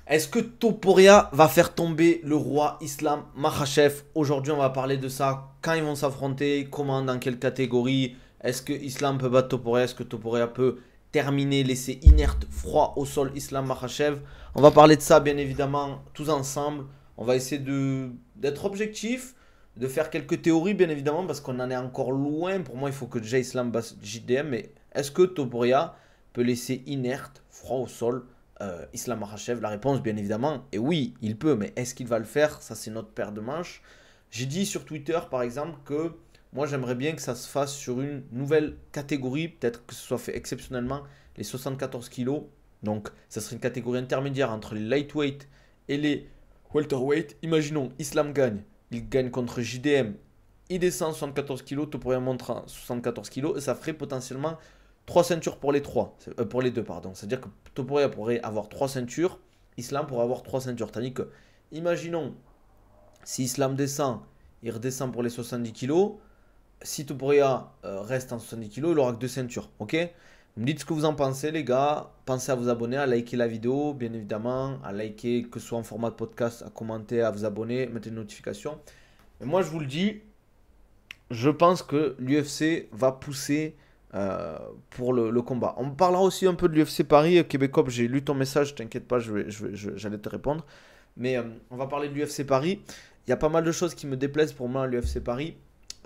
Est-ce que Topuria va faire tomber le roi Islam Makhachev? Aujourd'hui, on va parler de ça. Quand ils vont s'affronter, comment, dans quelle catégorie? Est-ce que Islam peut battre Topuria? Est-ce que Topuria peut terminer, laisser inerte, froid au sol Islam Makhachev? On va parler de ça, bien évidemment, tous ensemble. On va essayer d'être objectif, de faire quelques théories, bien évidemment, parce qu'on en est encore loin. Pour moi, il faut que déjà Islam batte JDM. Mais est-ce que Topuria peut laisser inerte, froid au sol Islam Makhachev? La réponse, bien évidemment, est oui, il peut, mais est-ce qu'il va le faire? Ça, c'est notre paire de manches. J'ai dit sur Twitter, par exemple, que moi, j'aimerais bien que ça se fasse sur une nouvelle catégorie, peut-être que ce soit fait exceptionnellement, les 74 kilos. Donc, ça serait une catégorie intermédiaire entre les lightweight et les welterweight. Imaginons, Islam gagne. Il gagne contre JDM. Il descend 74 kilos, Topuria monte à 74 kilos, et ça ferait potentiellement 3 ceintures pour les 3, pour les deux, pardon. C'est-à-dire que Topuria pourrait avoir 3 ceintures, Islam pourrait avoir 3 ceintures. Tandis que, imaginons, si Islam descend, il redescend pour les 70 kilos. Si Topuria reste en 70 kilos, il aura que 2 ceintures. Ok? Vous me dites ce que vous en pensez, les gars. Pensez à vous abonner, à liker la vidéo, bien évidemment, à liker, que ce soit en format de podcast, à commenter, à vous abonner, mettre une notification. Mais moi, je vous le dis, je pense que l'UFC va pousser pour le combat. On parlera aussi un peu de l'UFC Paris. Québécois, j'ai lu ton message, t'inquiète pas, j'allais te répondre. Mais on va parler de l'UFC Paris. Il y a pas mal de choses qui me déplaisent pour moi à l'UFC Paris.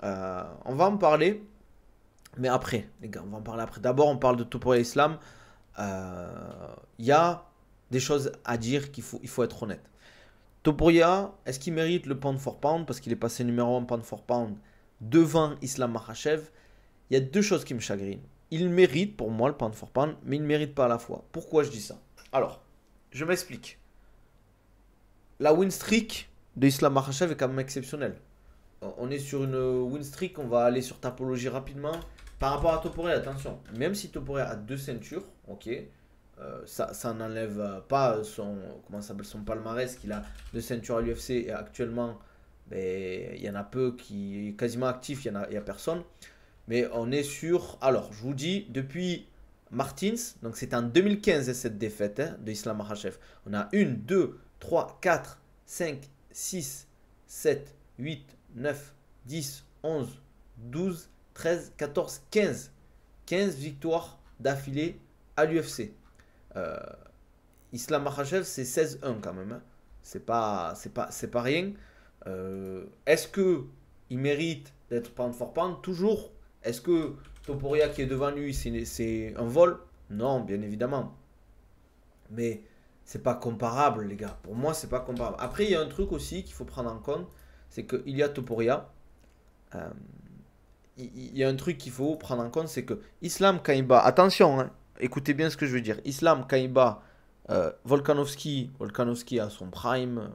On va en parler, mais après, les gars, on va en parler après. D'abord, on parle de Topuria Islam. Il y a des choses à dire il faut être honnête. Topuria, est-ce qu'il mérite le pound for pound parce qu'il est passé numéro 1 pound for pound devant Islam Makhachev? Il y a deux choses qui me chagrinent. Il mérite pour moi le pound for pound, mais il ne mérite pas à la fois. Pourquoi je dis ça? Alors, je m'explique. La win streak de Islam Makhachev est quand même exceptionnelle. On est sur une win streak, on va aller sur Tapologie rapidement. Par rapport à Topuria, attention, même si Topuria a 2 ceintures, ok, ça n'enlève pas comment ça s'appelle, son palmarès, qu'il a 2 ceintures à l'UFC et actuellement, ben, il y en a peu qui est quasiment actif, il y a personne. Mais on est sur, alors je vous dis, depuis Martins, donc c'est en 2015 cette défaite de Islam Makhachev. On a 1, 2, 3, 4, 5, 6, 7, 8, 9, 10, 11, 12, 13, 14, 15. 15 victoires d'affilée à l'UFC. Euh, Islam Makhachev, c'est 16-1 quand même. Hein. C'est pas rien. Est-ce que il mérite d'être pound for pound? Toujours. Est-ce que Topuria qui est devant lui, c'est un vol? Non, bien évidemment. Mais c'est pas comparable, les gars. Pour moi, c'est pas comparable. Après, il y a un truc aussi qu'il faut prendre en compte, c'est qu'il y a Topuria. Euh, il y a un truc qu'il faut prendre en compte, c'est que Islam, quand il bat, attention, hein, écoutez bien ce que je veux dire. Islam, quand il bat Volkanovski à son prime,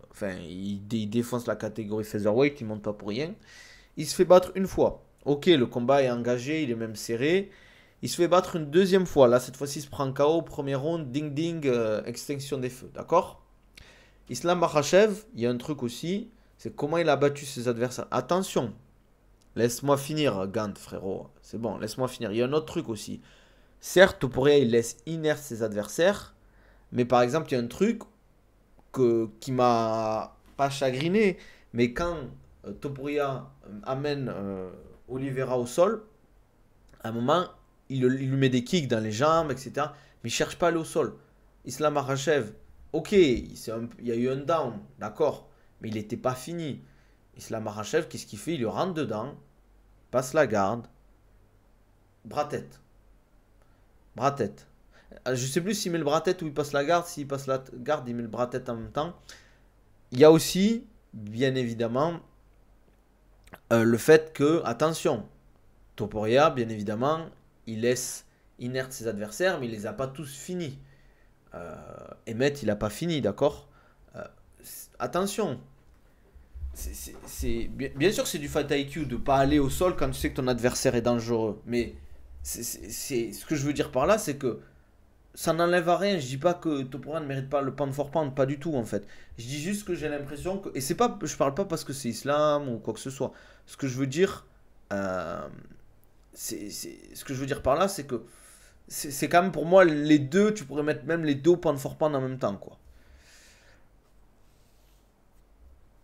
enfin, il défonce la catégorie featherweight, il monte pas pour rien. Il se fait battre une fois. Ok, le combat est engagé, il est même serré. Il se fait battre une deuxième fois. Là, cette fois-ci, il se prend KO, premier round, ding ding, extinction des feux. D'accord? Islam Makhachev, il y a un truc aussi, c'est comment il a battu ses adversaires. Attention, laisse-moi finir, Gant, frérot. C'est bon, laisse-moi finir. Il y a un autre truc aussi. Certes, Topuria, il laisse inerte ses adversaires, mais par exemple, il y a un truc qui m'a pas chagriné, mais quand Topuria amène Oliveira au sol, à un moment, il lui met des kicks dans les jambes, etc. Mais il cherche pas à aller au sol. Islam Makhachev, ok, il y a eu un down, d'accord, mais il n'était pas fini. Islam Makhachev, qu'est-ce qu'il fait? Il lui rentre dedans, passe la garde, bras-tête. Bras-tête. Je sais plus s'il met le bras-tête ou il passe la garde. S'il passe la garde, il met le bras-tête en même temps. Il y a aussi, bien évidemment, le fait que, attention, Topuria, bien évidemment, il laisse inerte ses adversaires, mais il les a pas tous finis. Emmett, il n'a pas fini, d'accord? Euh, Attention, bien sûr, c'est du fight IQ de pas aller au sol quand tu sais que ton adversaire est dangereux. Mais ce que je veux dire par là, c'est que ça n'enlève à rien. Je dis pas que Topuria ne mérite pas le pound for pound, pas du tout en fait. Je dis juste que j'ai l'impression que, et c'est pas, je parle pas parce que c'est Islam ou quoi que ce soit. Ce que je veux dire, euh, ce que je veux dire par là, c'est que c'est quand même pour moi les deux. Tu pourrais mettre même les deux au pound for pound en même temps, quoi.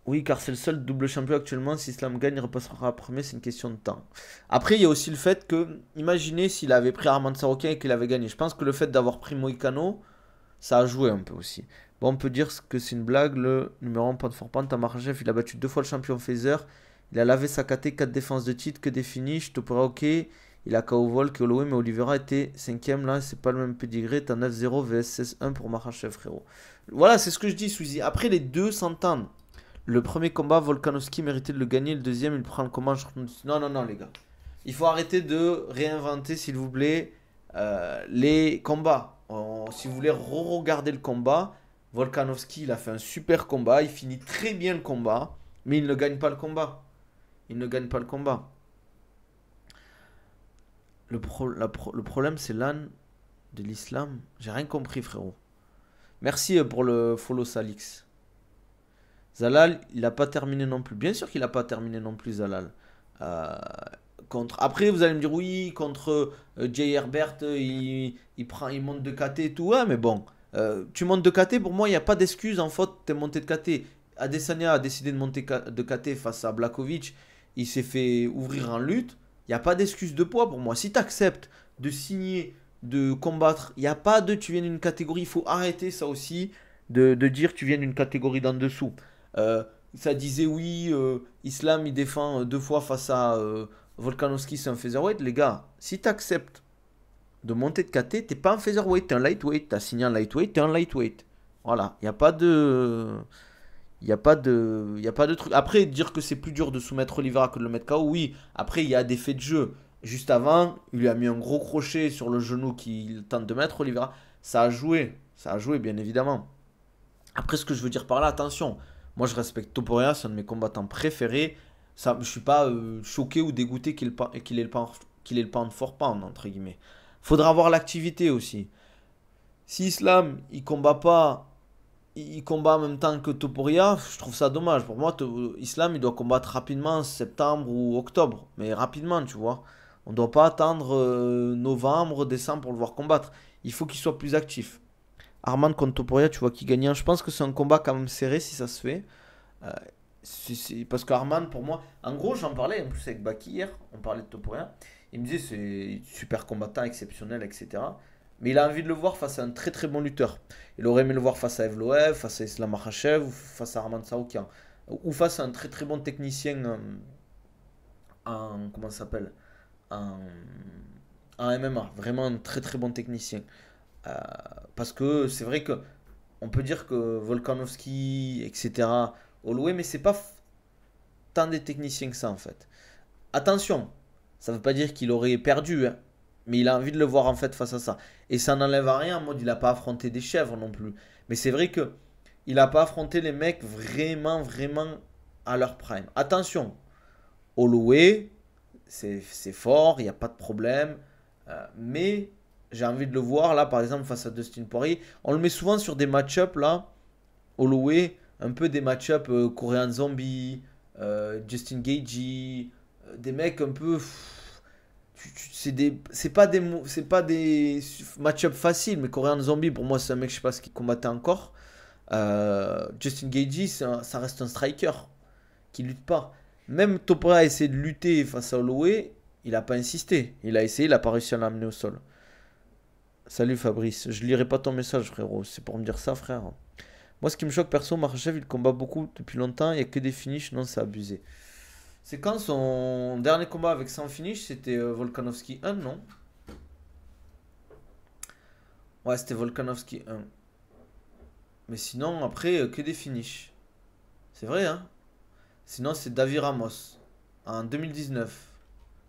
Oui, car c'est le seul double champion actuellement. Si Islam gagne, il repassera premier, c'est une question de temps. Après, il y a aussi le fait que, imaginez s'il avait pris Armand Sarokin et qu'il avait gagné. Je pense que le fait d'avoir pris Moïcano, ça a joué un peu aussi. Bon, on peut dire que c'est une blague. Le numéro 1, Pan for Pan, Tamarjev, il a battu 2 fois le champion Phaser. Il a lavé sa KT, 4 défenses de titre, que des finishes. Topora, ok. Il a KO Volk et Holloway, mais Oliveira était 5ème là. C'est pas le même pedigree. T'as 9-0 vs 16-1 pour Makhachev, frérot. Voilà, c'est ce que je dis, Sweezy. Après, les deux s'entendent. Le premier combat, Volkanovski méritait de le gagner. Le deuxième, il prend le combat. Non, non, non, les gars. Il faut arrêter de réinventer, s'il vous plaît, les combats. Si vous voulez re-regarder le combat, Volkanovski, il a fait un super combat. Il finit très bien le combat. Mais il ne gagne pas le combat. Il ne gagne pas le combat. Le problème, c'est l'âne de l'islam. J'ai rien compris, frérot. Merci pour le follow, Salix. Zalal, il n'a pas terminé non plus. Bien sûr qu'il n'a pas terminé non plus, Zalal. Après, vous allez me dire, oui, contre Jay Herbert, il monte de KT et tout. Ouais, mais bon, tu montes de KT, pour moi, il n'y a pas d'excuse en faute, t'es monté de KT. Adesanya a décidé de monter de KT face à Blakovic. Il s'est fait ouvrir en lutte. Il n'y a pas d'excuse de poids pour moi. Si tu acceptes de signer, de combattre, il n'y a pas de tu viens d'une catégorie. Il faut arrêter ça aussi de dire tu viens d'une catégorie d'en dessous. Euh, Ça disait oui, Islam il défend 2 fois face à Volkanovski, c'est un featherweight. Les gars, si tu acceptes de monter de KT, t'es pas un featherweight, t'es un lightweight. T'as signé un lightweight, t'es un lightweight. Voilà, il n'y a pas de. Il y a pas de truc. Après, dire que c'est plus dur de soumettre Oliveira que de le mettre KO, oui. Après, il y a des faits de jeu. Juste avant, il lui a mis un gros crochet sur le genou qu'il tente de mettre, Oliveira. Ça a joué. Ça a joué, bien évidemment. Après, ce que je veux dire par là, attention. Moi, je respecte Topuria, c'est un de mes combattants préférés. Ça, je suis pas choqué ou dégoûté qu'il ait le pound for pound, entre guillemets. Faudra avoir l'activité aussi. Si Islam, il combat en même temps que Topuria, je trouve ça dommage. Pour moi, Islam, il doit combattre rapidement en septembre ou octobre. Mais rapidement, tu vois. On ne doit pas attendre novembre, décembre pour le voir combattre. Il faut qu'il soit plus actif. Arman contre Topuria, tu vois qui gagnant. Je pense que c'est un combat quand même serré si ça se fait. Euh, Parce qu'Arman, pour moi, en gros, j'en parlais en plus avec Baki hier. On parlait de Topuria. Il me disait c'est super combattant, exceptionnel, etc. Mais il a envie de le voir face à un très très bon lutteur. Il aurait aimé le voir face à Evloev, face à Islam Makhachev, ou face à Arman Saroukian. Ou face à un très très bon technicien en. Comment ça s'appelle en, en MMA. Vraiment un très très bon technicien. Euh, Parce que c'est vrai que on peut dire que Volkanovski, etc. Holloway, mais c'est pas tant des techniciens que ça en fait. Attention, ça veut pas dire qu'il aurait perdu, hein, mais il a envie de le voir en fait face à ça. Et ça n'enlève à rien en mode il a pas affronté des chèvres non plus. Mais c'est vrai que il a pas affronté les mecs vraiment vraiment à leur prime. Attention, Holloway, c'est fort, il n'y a pas de problème. Mais j'ai envie de le voir là, par exemple, face à Dustin Poirier. On le met souvent sur des match-up là. Holloway, un peu des match-up Korean Zombie, Justin Gaethje, des mecs un peu. C'est pas des match-up faciles, mais Korean Zombie, pour moi, c'est un mec, je sais pas ce qu'il combattait encore. Justin Gaethje, ça reste un striker qui lutte pas. Même Topra a essayé de lutter face à Holloway, il a pas insisté. Il a essayé, il a pas réussi à l'amener au sol. Salut Fabrice, je lirai pas ton message frérot, c'est pour me dire ça frère. Moi ce qui me choque perso, Makhachev il combat beaucoup depuis longtemps, il n'y a que des finishes, non c'est abusé. C'est quand son dernier combat avec 100 finish, c'était Volkanovski 1 non? Ouais c'était Volkanovski 1. Mais sinon après que des finishes. C'est vrai hein? Sinon c'est Davi Ramos en 2019.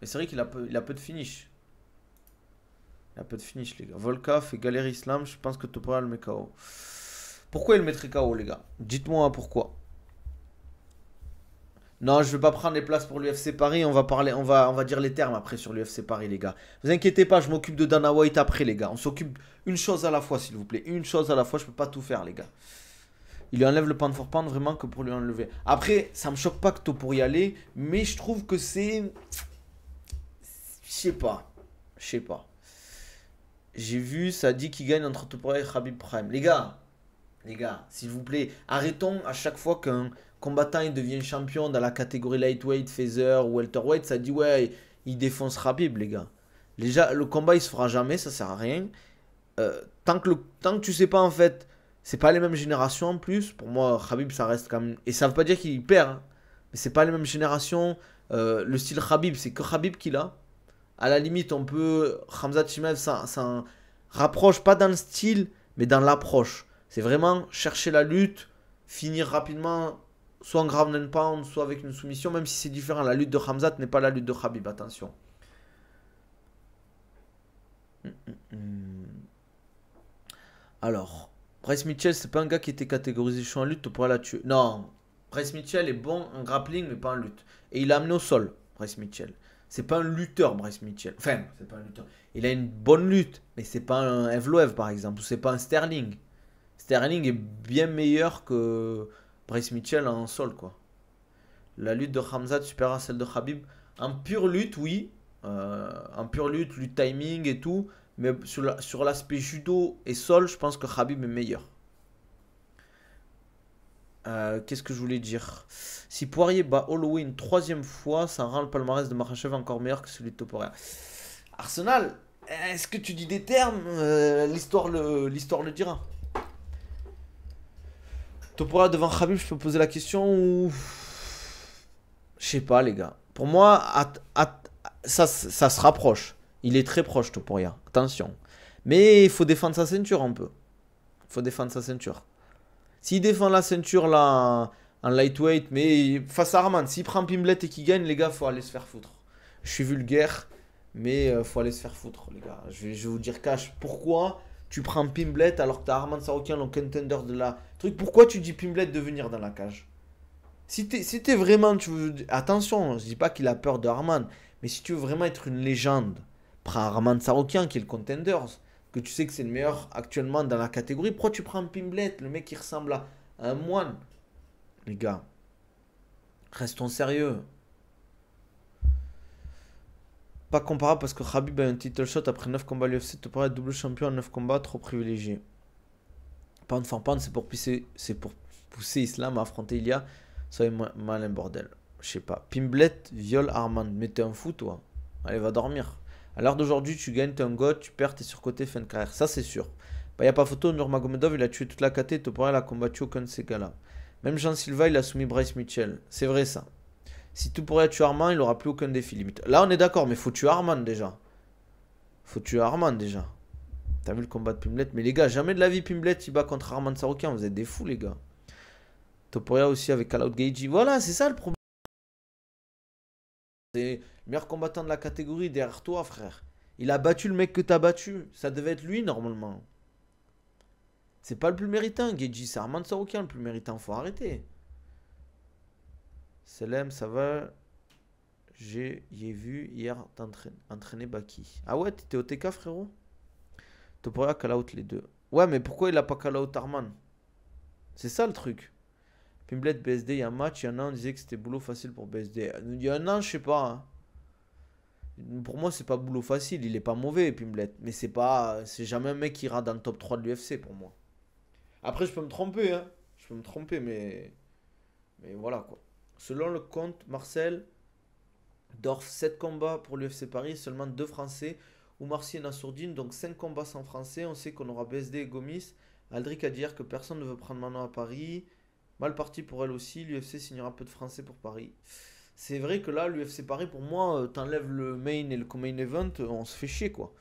Mais c'est vrai il a peu de finish. Il a peu de finish les gars. Volka fait galérer Islam, je pense que Topuria le met KO. Pourquoi il le mettrait KO les gars? Dites-moi pourquoi. Non, je vais pas prendre les places pour l'UFC Paris, on va parler, on va dire les termes après sur l'UFC Paris les gars. Vous inquiétez pas, je m'occupe de Dana White après les gars. On s'occupe une chose à la fois s'il vous plaît. Une chose à la fois, je peux pas tout faire les gars. Il lui enlève le pound for pound vraiment que pour lui enlever. Après, ça me choque pas que Topuria y aller, mais je trouve que c'est. Je sais pas. Je sais pas. J'ai vu, ça dit qu'il gagne entre Topuria et Khabib Prime. Les gars, s'il vous plaît, arrêtons à chaque fois qu'un combattant il devient champion dans la catégorie lightweight, feather ou welterweight, ça dit ouais, il défonce Khabib, les gars. Déjà, le combat il se fera jamais, ça sert à rien. Tant que tu sais pas en fait, c'est pas les mêmes générations en plus. Pour moi, Khabib ça reste quand même. Et ça veut pas dire qu'il perd, hein. Mais c'est pas les mêmes générations. Le style Khabib, c'est que Khabib qu'il a. À la limite, on peut. Khamzat Chimaev, ça rapproche pas dans le style, mais dans l'approche. C'est vraiment chercher la lutte, finir rapidement, soit en ground and pound, soit avec une soumission, même si c'est différent. La lutte de Khamzat n'est pas la lutte de Khabib, attention. Alors, Bryce Mitchell, c'est pas un gars qui était catégorisé chaud en lutte pour la tuer. Non, Bryce Mitchell est bon en grappling, mais pas en lutte. Et il a amené au sol, Bryce Mitchell. C'est pas un lutteur, Bryce Mitchell. Enfin, c'est pas un lutteur. Il a une bonne lutte, mais c'est pas un Evloev, par exemple, ou c'est pas un Sterling. Sterling est bien meilleur que Bryce Mitchell en sol, quoi. La lutte de Khamzat supérieure à celle de Khabib. En pure lutte, oui. En pure lutte, lutte timing et tout. Mais sur l'aspect judo et sol, je pense que Khabib est meilleur. Qu'est-ce que je voulais dire? Si Poirier bat Holloway une troisième fois, ça rend le palmarès de Makhachev encore meilleur que celui de Topuria. Arsenal, est-ce que tu dis des termes? L'histoire le dira. Topuria devant Khabib, je peux poser la question ou... Je sais pas, les gars. Pour moi, ça se rapproche. Il est très proche, Topuria. Attention. Mais il faut défendre sa ceinture un peu. Il faut défendre sa ceinture. S'il défend la ceinture là en lightweight, mais face à Arman, s'il prend Pimblet et qu'il gagne, les gars, faut aller se faire foutre. Je suis vulgaire, mais faut aller se faire foutre, les gars. Je vais vous dire cash. Pourquoi tu prends Pimblet alors que t'as Arman Saroukian, le contender de la truc? Pourquoi tu dis Pimblet de venir dans la cage? Si t'es vraiment, tu veux... Attention, je dis pas qu'il a peur de Arman, mais si tu veux vraiment être une légende, prends Arman Saroukian qui est le contender, que tu sais que c'est le meilleur actuellement dans la catégorie. Pourquoi tu prends Pimblet, le mec qui ressemble à un moine? Les gars, restons sérieux. Pas comparable parce que Khabib a un title shot après 9 combats à l'UFC. Te paraît double champion en 9 combats, trop privilégié. Pound for pound, c'est pour pousser Islam à affronter Ilia. Soyez malin, bordel. Je sais pas. Pimblet viole Armand. Mais t'es un fou, toi. Allez, va dormir. À l'heure d'aujourd'hui, tu gagnes, t'es un god, tu perds, t'es surcoté, fin de carrière. Ça, c'est sûr. Bah, y a pas photo. Nurmagomedov, il a tué toute la KT. Topuria, il a combattu aucun de ces gars-là. Même Jean Silva, il a soumis Bryce Mitchell. C'est vrai, ça. Si Topuria tue Arman, il aura plus aucun défi limite. Là, on est d'accord, mais faut tuer Arman déjà. Faut tuer Arman déjà. T'as vu le combat de Pimblet? Mais les gars, jamais de la vie Pimblet il bat contre Arman Saroukian. Vous êtes des fous, les gars. Topuria aussi avec All Out Gaethje. Voilà, c'est ça le problème. C'est le meilleur combattant de la catégorie derrière toi, frère. Il a battu le mec que t'as battu. Ça devait être lui, normalement. C'est pas le plus méritant, Gaethje. C'est Arman Saroukian le plus méritant. Faut arrêter. Selem, ça va. J'ai vu hier entraîner Baki. Ah ouais, t'étais au TK, frérot? Topuria call out les deux. Ouais, mais pourquoi il a pas call out Arman? C'est ça le truc. Pimblet, BSD, il y a un match. Il y en a un, on disait que c'était boulot facile pour BSD. Il y a un an, je sais pas, hein. Pour moi, c'est pas boulot facile. Il est pas mauvais, Pimblet. Mais c'est jamais un mec qui ira dans le top 3 de l'UFC pour moi. Après, je peux me tromper, hein. Je peux me tromper, mais voilà, quoi. Selon le compte, Marcel Dorf, 7 combats pour l'UFC Paris, seulement 2 Français. Oumarcy et Nassourdine, donc 5 combats sans Français. On sait qu'on aura BSD et Gomis. Aldric a dit hier que personne ne veut prendre Manon à Paris. Mal parti pour elle aussi. L'UFC signera peu de Français pour Paris. C'est vrai que là, l'UFC Paris, pour moi, t'enlèves le main et le co-main event, on se fait chier, quoi.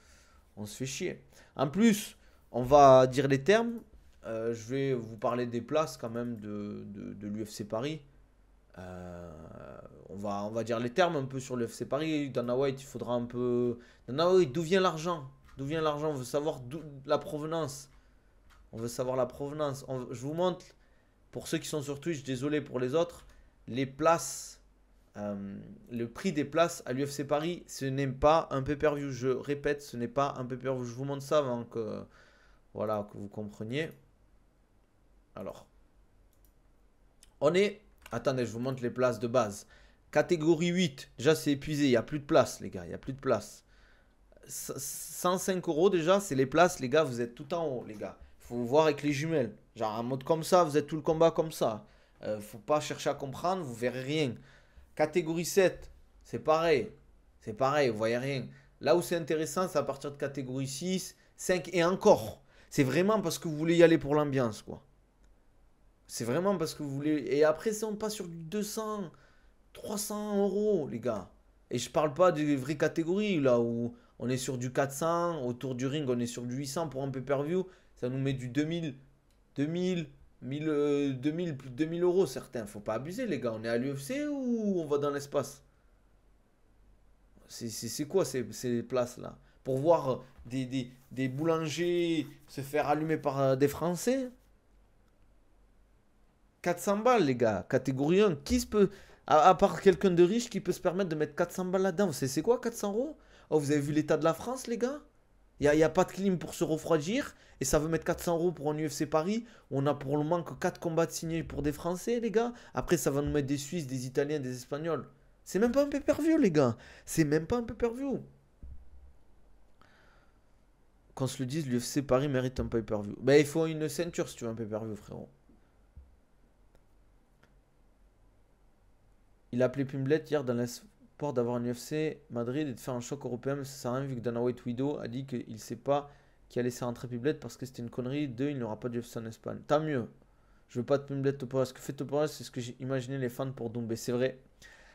On se fait chier. En plus, on va dire les termes. Je vais vous parler des places quand même de l'UFC Paris. On va dire les termes un peu sur l'UFC Paris. Dana White, il faudra un peu... Dana White, d'où vient l'argent? D'où vient l'argent? On veut savoir la provenance. On veut savoir la provenance. Je vous montre, pour ceux qui sont sur Twitch, désolé pour les autres, les places, le prix des places à l'UFC Paris, ce n'est pas un pay-per-view. Je répète, ce n'est pas un pay-per-view. Je vous montre ça avant que, voilà, que vous compreniez. Alors, on est... Attendez, je vous montre les places de base. Catégorie 8, déjà c'est épuisé, il n'y a plus de place, les gars, il n'y a plus de place. 105 € déjà, c'est les places, les gars, vous êtes tout en haut, les gars. Il faut voir avec les jumelles. Genre, en mode comme ça, vous êtes tout le combat comme ça. Faut pas chercher à comprendre, vous verrez rien. Catégorie 7, c'est pareil. C'est pareil, vous voyez rien. Là où c'est intéressant, c'est à partir de catégorie 6, 5 et encore. C'est vraiment parce que vous voulez y aller pour l'ambiance, quoi. C'est vraiment parce que vous voulez. Et après, ça, on passe sur du 200, 300 euros, les gars. Et je parle pas des vraies catégories, là où on est sur du 400, autour du ring, on est sur du 800 pour un pay-per-view. Ça nous met du 2000, 2000, 1000, 2000, plus de 2000 euros, certains. Faut pas abuser, les gars. On est à l'UFC ou on va dans l'espace? C'est quoi ces places-là? Pour voir des boulangers se faire allumer par des Français? 400 balles, les gars. Catégorie 1. Qui se peut, à part quelqu'un de riche, qui peut se permettre de mettre 400 balles là-dedans? Vous savez, c'est quoi 400 euros? Oh, vous avez vu l'état de la France, les gars? Il y a pas de clim pour se refroidir. Et ça veut mettre 400 euros pour un UFC Paris. On a pour le moment que 4 combats de signés pour des Français, les gars. Après, ça va nous mettre des Suisses, des Italiens, des Espagnols. C'est même pas un pay-per-view, les gars. C'est même pas un pay-per-view. Qu'on se le dise, l'UFC Paris mérite un pay-per-view. Ben, il faut une ceinture si tu veux un pay-per-view, frérot. Il a appelé Pimblet hier dans l'espoir d'avoir un UFC Madrid et de faire un choc européen, mais ça sert à rien vu que Dana White Widow a dit qu'il ne sait pas qui a laissé rentrer Pimblet parce que c'était une connerie. Deux, il n'y aura pas de UFC en Espagne. Tant mieux. Je veux pas de Pimblet Toporel. Ce que fait Toporel, c'est ce que j'ai imaginé les fans pour Doumbé. C'est vrai.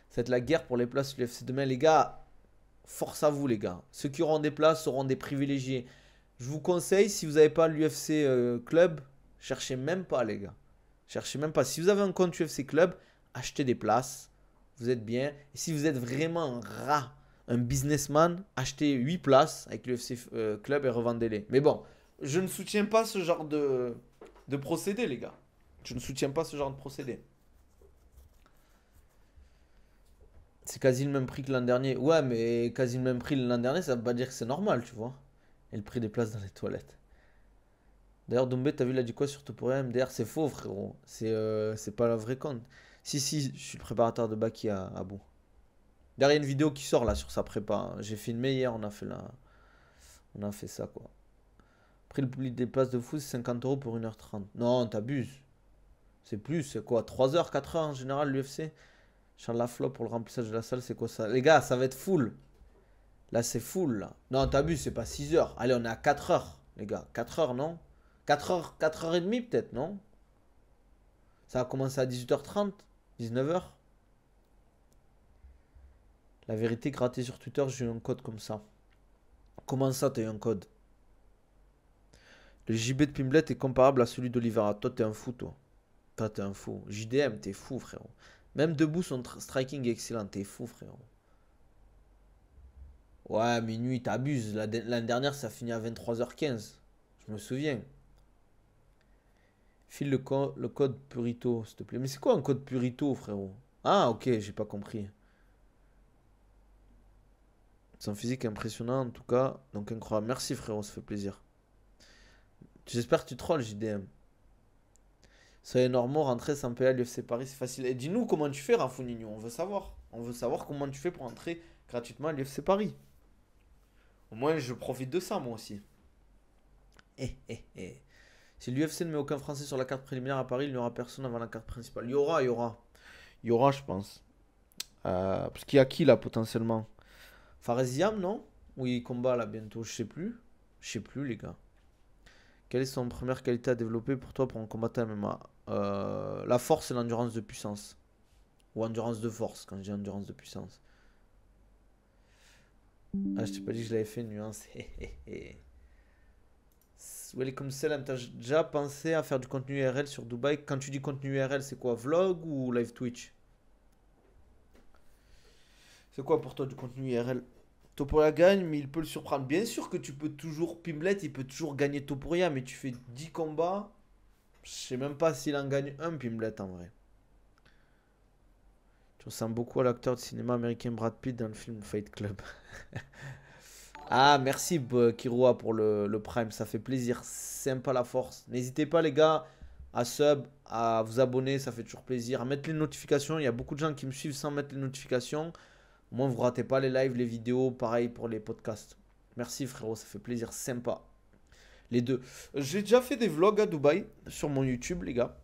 Ça va être la guerre pour les places l'UFC demain. Les gars, force à vous, les gars. Ceux qui auront des places seront des privilégiés. Je vous conseille, si vous n'avez pas l'UFC Club, cherchez même pas, les gars. Cherchez même pas. Si vous avez un compte UFC Club, achetez des places. Vous êtes bien. Et si vous êtes vraiment un rat, un businessman, achetez 8 places avec l'UFC Club et revendez-les. Mais bon, je ne soutiens pas ce genre de procédé, les gars. Je ne soutiens pas ce genre de procédé. C'est quasi le même prix que l'an dernier. Ouais, mais quasi le même prix l'an dernier, ça veut pas dire que c'est normal, tu vois. Et le prix des places dans les toilettes. D'ailleurs, Doumbé, t'as vu, il a dit quoi sur Topuria MDR? C'est faux, frérot. C'est pas la vraie compte. Si, si, je suis le préparateur de Baki à bout. Derrière, il y a une vidéo qui sort là sur sa prépa, hein. J'ai filmé hier, on a fait ça, quoi. Après, le prix des places de foot, c'est 50 euros pour 1h30. Non, t'abuses. C'est plus, c'est quoi? 3h, 4h en général, l'UFC? Charles Laflop pour le remplissage de la salle, c'est quoi ça? Les gars, ça va être full. Là, c'est full, là. Non, t'abuses, c'est pas 6h. Allez, on est à 4h, les gars. 4h, non? 4h, 4h30 peut-être, non? Ça a commencé à 18h30, 19h. La vérité, grattée sur Twitter, j'ai eu un code comme ça. Comment ça, t'as eu un code? Le JB de Pimblet est comparable à celui d'Olivera. Toi, t'es un fou, toi. Toi, t'es un fou. JDM, t'es fou, frérot. Même debout, son striking est excellent. T'es fou, frérot. Ouais, minuit, t'abuses. L'année dernière, ça finit à 23h15. Je me souviens. File le code Purito, s'il te plaît. Mais c'est quoi un code Purito, frérot? Ah, ok, j'ai pas compris. Son physique est impressionnant, en tout cas. Donc, incroyable. Merci, frérot, ça fait plaisir. J'espère que tu trolls, JDM. Soyez normaux, rentrer sans payer à l'UFC Paris, c'est facile. Et dis-nous comment tu fais, Rafounigno. On veut savoir. On veut savoir comment tu fais pour entrer gratuitement à l'UFC Paris. Au moins, je profite de ça, moi aussi. Eh, eh, eh. Si l'UFC ne met aucun Français sur la carte préliminaire à Paris, il n'y aura personne avant la carte principale. Il y aura, je pense. Parce qu'il y a qui là potentiellement? Faresiam, non? Oui, il combat là bientôt, je sais plus. Je sais plus, les gars. Quelle est son première qualité à développer pour toi pour un combattant MMA? La force et l'endurance de puissance. Ou endurance de force, quand je dis endurance de puissance. Ah, je t'ai pas dit que je l'avais fait, nuance. Welcome Salam, t'as déjà pensé à faire du contenu URL sur Dubaï? Quand tu dis contenu URL, c'est quoi? Vlog ou live Twitch? C'est quoi pour toi du contenu IRL? Topuria gagne, mais il peut le surprendre. Bien sûr que tu peux toujours. Pimblet, il peut toujours gagner Topuria, mais tu fais 10 combats. Je sais même pas s'il en gagne un, Pimblet, en vrai. Tu ressembles beaucoup à l'acteur de cinéma américain Brad Pitt dans le film Fight Club. Ah, merci Kiroa pour le Prime, ça fait plaisir. Sympa la force. N'hésitez pas, les gars, à sub, à vous abonner, ça fait toujours plaisir. À mettre les notifications. Il y a beaucoup de gens qui me suivent sans mettre les notifications. Au moins, vous ratez pas les lives, les vidéos. Pareil pour les podcasts. Merci, frérot, ça fait plaisir. Sympa. Les deux. J'ai déjà fait des vlogs à Dubaï sur mon YouTube, les gars.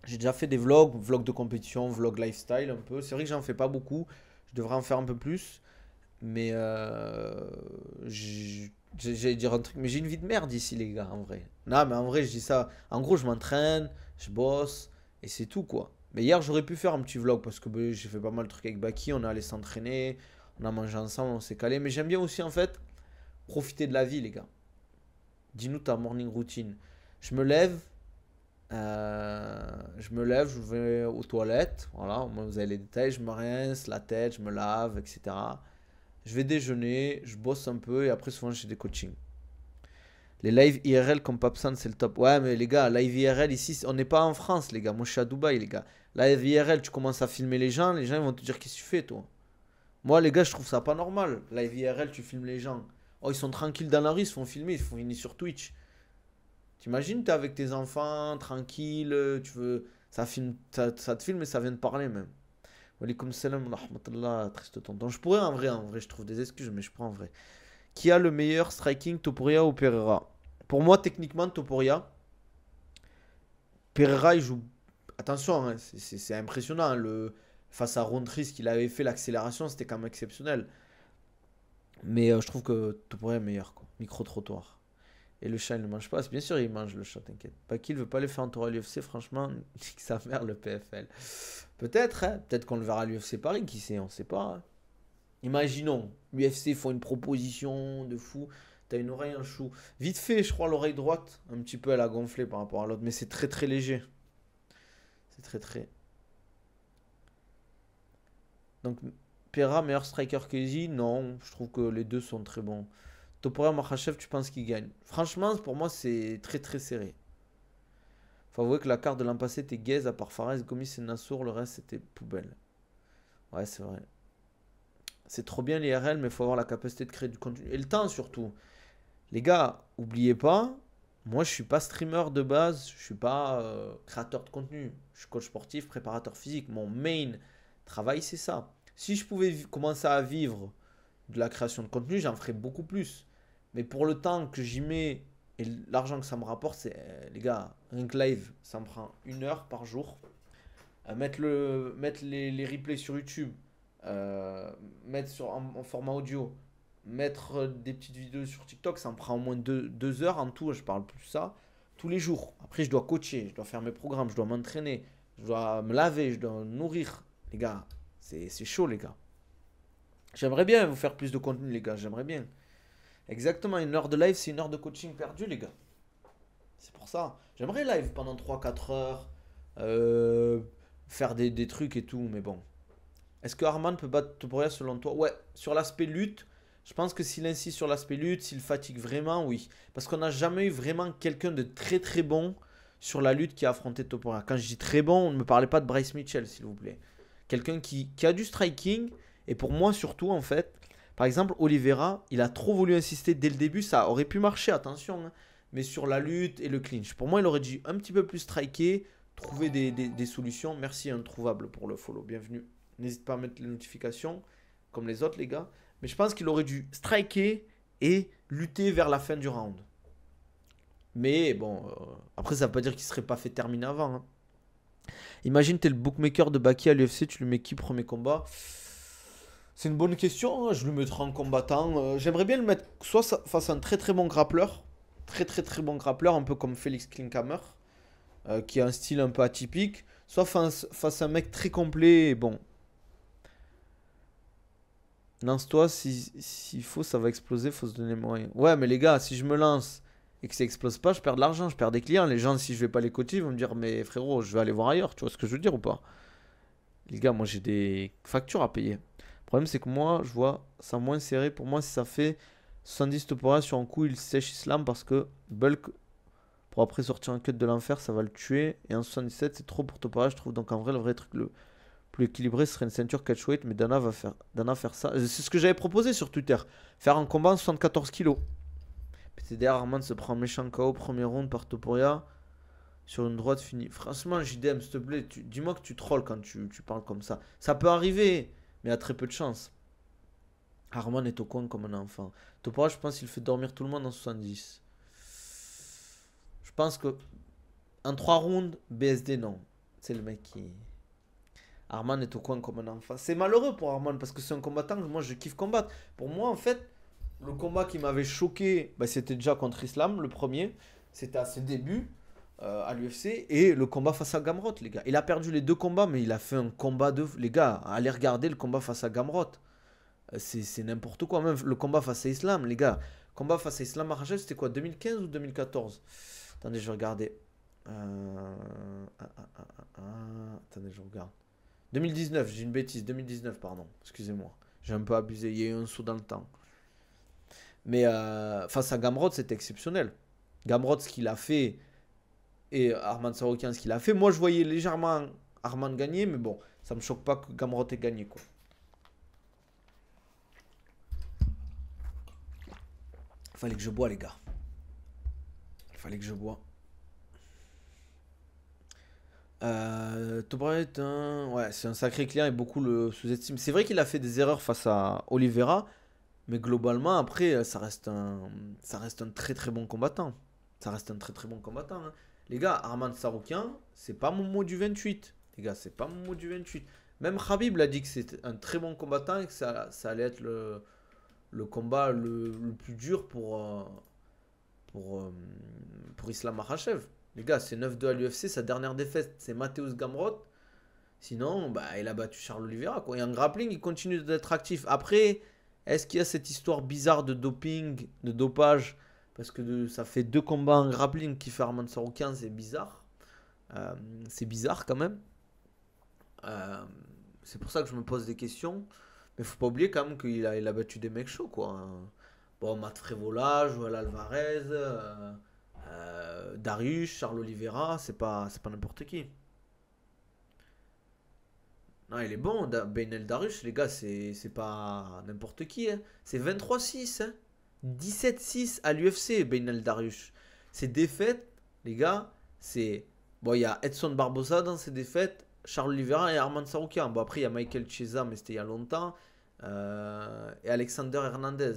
J'ai déjà fait des vlogs, vlogs de compétition, vlogs lifestyle un peu. C'est vrai que j'en fais pas beaucoup. Je devrais en faire un peu plus. Mais j'allais dire un truc. Mais j'ai une vie de merde ici, les gars, en vrai. Non, mais en vrai, je dis ça. En gros, je m'entraîne, je bosse, et c'est tout, quoi. Mais hier, j'aurais pu faire un petit vlog parce que ben, j'ai fait pas mal de trucs avec Baki. On est allé s'entraîner, on a mangé ensemble, on s'est calé. Mais j'aime bien aussi, en fait, profiter de la vie, les gars. Dis-nous ta morning routine. Je me lève, je vais aux toilettes. Voilà, au moins vous avez les détails. Je me rince la tête, je me lave, etc. Je vais déjeuner, je bosse un peu et après souvent j'ai des coachings. Les live IRL comme Papsan, c'est le top. Ouais, mais les gars, live IRL ici, on n'est pas en France, les gars. Moi, je suis à Dubaï, les gars. Live IRL, tu commences à filmer les gens ils vont te dire qu'est-ce que tu fais, toi. Moi, les gars, je trouve ça pas normal. Live IRL, tu filmes les gens. Oh, ils sont tranquilles dans la rue, ils se font filmer, ils se font venir sur Twitch. T'imagines, t'es avec tes enfants, tranquille, tu veux. Ça te filme et ça vient de parler même. Walaikum salam wa rahmatullah, triste tonton. Je pourrais en vrai, je trouve des excuses, mais je prends en vrai. Qui a le meilleur striking, Topuria ou Pereira? Pour moi, techniquement, Topuria. Pereira, il joue. Attention, hein, c'est impressionnant, hein, face à Rontris, ce qu'il avait fait, l'accélération, c'était quand même exceptionnel. Mais je trouve que Topuria est meilleur, quoi. Micro-trottoir. Et le chat, il ne mange pas. Bien sûr, il mange le chat, t'inquiète. Pas qu'il veut pas le faire en tour à l'UFC, franchement, nique sa mère le PFL. Peut-être, hein. Peut-être qu'on le verra à l'UFC Paris, qui sait, on sait pas, hein. Imaginons, l'UFC font une proposition de fou. T'as une oreille, un chou. Vite fait, je crois, l'oreille droite, un petit peu, elle a gonflé par rapport à l'autre. Mais c'est très très léger. C'est très très. Donc, Pera, meilleur striker que Izzy? Non, je trouve que les deux sont très bons. Topuria, Makhachev, tu penses qu'il gagne? Franchement, pour moi, c'est très très serré. Faut avouer que la carte de l'an passé était gaze, à part Fares, Gomis et Nassour, le reste c'était poubelle. Ouais, c'est vrai. C'est trop bien l'IRL, mais il faut avoir la capacité de créer du contenu. Et le temps surtout. Les gars, oubliez pas, moi je suis pas streamer de base, je suis pas créateur de contenu. Je suis coach sportif, préparateur physique. Mon main travail, c'est ça. Si je pouvais commencer à vivre de la création de contenu, j'en ferais beaucoup plus. Mais pour le temps que j'y mets et l'argent que ça me rapporte, c'est, les gars, un live, ça me prend 1 heure par jour. Mettre les replays sur YouTube, mettre en format audio, mettre des petites vidéos sur TikTok, ça me prend au moins 2 heures en tout, je parle plus de ça, tous les jours. Après, je dois coacher, je dois faire mes programmes, je dois m'entraîner, je dois me laver, je dois nourrir. Les gars, c'est chaud, les gars. J'aimerais bien vous faire plus de contenu, les gars, j'aimerais bien. Exactement, 1 heure de live, c'est 1 heure de coaching perdu, les gars. C'est pour ça. J'aimerais live pendant 3 4 heures, euh, faire des trucs et tout, mais bon. Est-ce que Arman peut battre Topuria selon toi? Ouais, sur l'aspect lutte, je pense que s'il insiste sur l'aspect lutte, s'il fatigue vraiment, oui. Parce qu'on n'a jamais eu vraiment quelqu'un de très très bon sur la lutte qui a affronté Topuria. Quand je dis très bon, ne me parlez pas de Bryce Mitchell, s'il vous plaît. Quelqu'un qui a du striking, et pour moi surtout, en fait, par exemple, Oliveira, il a trop voulu insister dès le début, ça aurait pu marcher, attention, hein, mais sur la lutte et le clinch. Pour moi, il aurait dû un petit peu plus striker, trouver des solutions. Merci, introuvable, pour le follow. Bienvenue. N'hésite pas à mettre les notifications, comme les autres, les gars. Mais je pense qu'il aurait dû striker et lutter vers la fin du round. Mais bon, après, ça veut pas dire qu'il serait pas fait terminer avant, hein. Imagine, t'es le bookmaker de Baki à l'UFC, tu lui mets qui premier combat? C'est une bonne question, hein. Je le mettrai en combattant. J'aimerais bien le mettre soit face à un très très bon grappleur, très très très bon grappleur, un peu comme Félix Klinkhammer, qui a un style un peu atypique, soit face à un mec très complet et bon. Lance-toi, s'il faut, ça va exploser, faut se donner moyen. Ouais, mais les gars, si je me lance et que ça explose pas, je perds de l'argent, je perds des clients. Les gens, si je vais pas les coacher, ils vont me dire, mais frérot, je vais aller voir ailleurs. Tu vois ce que je veux dire ou pas? Les gars, moi j'ai des factures à payer. Le problème, c'est que moi, je vois ça moins serré. Pour moi, si ça fait 70 Topuria sur un coup, il sèche Islam parce que Bulk, pour après sortir un cut de l'enfer, ça va le tuer. Et en 77, c'est trop pour Topuria, je trouve. Donc en vrai, le vrai truc, le plus équilibré, ce serait une ceinture catchweight. Mais Dana faire ça. C'est ce que j'avais proposé sur Twitter. Faire un combat en 74 kilos. PTDR, Armand se prend un méchant KO, premier round par Topuria. Sur une droite finie. Franchement, JDM, s'il te plaît, dis-moi que tu trolls quand tu parles comme ça. Ça peut arriver, mais à très peu de chance. Arman est au coin comme un enfant. Topuria, je pense qu'il fait dormir tout le monde en 70. Je pense que en 3 rounds, BSD, non. C'est le mec qui... Arman est au coin comme un enfant. C'est malheureux pour Arman parce que c'est un combattant que moi je kiffe combattre. Pour moi, en fait, le combat qui m'avait choqué, bah, c'était déjà contre Islam, le premier. C'était à ses débuts à l'UFC. Et le combat face à Gamrot, les gars. Il a perdu les deux combats, mais il a fait un combat de... Les gars, allez regarder le combat face à Gamrot. C'est n'importe quoi. Même le combat face à Islam, les gars. Le combat face à Islam Makhachev, c'était quoi, 2015 ou 2014? Attendez, je vais regarder. Attendez, je regarde. 2019, j'ai une bêtise. 2019, pardon. Excusez-moi. J'ai un peu abusé. Il y a eu un saut dans le temps. Mais face à Gamrot, c'était exceptionnel. Gamrot, ce qu'il a fait, et Arman Saroukian, ce qu'il a fait. Moi, je voyais légèrement Arman gagner, mais bon, ça me choque pas que Gamrot ait gagné, quoi. Fallait que je bois, les gars. Fallait que je bois. Tobret, ouais, c'est un sacré client et beaucoup le sous-estiment. C'est vrai qu'il a fait des erreurs face à Oliveira, mais globalement, après, ça reste un très très bon combattant. Ça reste un très très bon combattant, hein. Les gars, Arman Saroukian, c'est pas mon mot du 28. Les gars, c'est pas mon mot du 28. Même Khabib l'a dit que c'était un très bon combattant et que ça allait être le combat le plus dur pour, euh, pour Islam Makhachev. Les gars, c'est 9-2 à l'UFC. Sa dernière défaite, c'est Mateusz Gamrot. Sinon, bah, il a battu Charles Oliveira, quoi. Et en grappling, il continue d'être actif. Après, est-ce qu'il y a cette histoire bizarre de doping, de dopage? Parce que ça fait deux combats en grappling qui fait Arman Saroukian, c'est bizarre. C'est bizarre quand même. Euh, c'est pour ça que je me pose des questions. Mais faut pas oublier quand même qu'il a battu des mecs chauds, quoi. Bon, Matt Frevola, Joel Alvarez, Darius, Charles Oliveira, c'est pas n'importe qui. Non, il est bon, Beynel Darius, les gars, c'est pas n'importe qui, hein. C'est 23-6, hein. 17-6 à l'UFC, Beynel Darius. Ses défaites, les gars, c'est... Bon, il y a Edson Barbosa dans ses défaites, Charles Oliveira et Arman Saroukian. Bon, après, il y a Michael Chiesa, mais c'était il y a longtemps. Et Alexander Hernandez.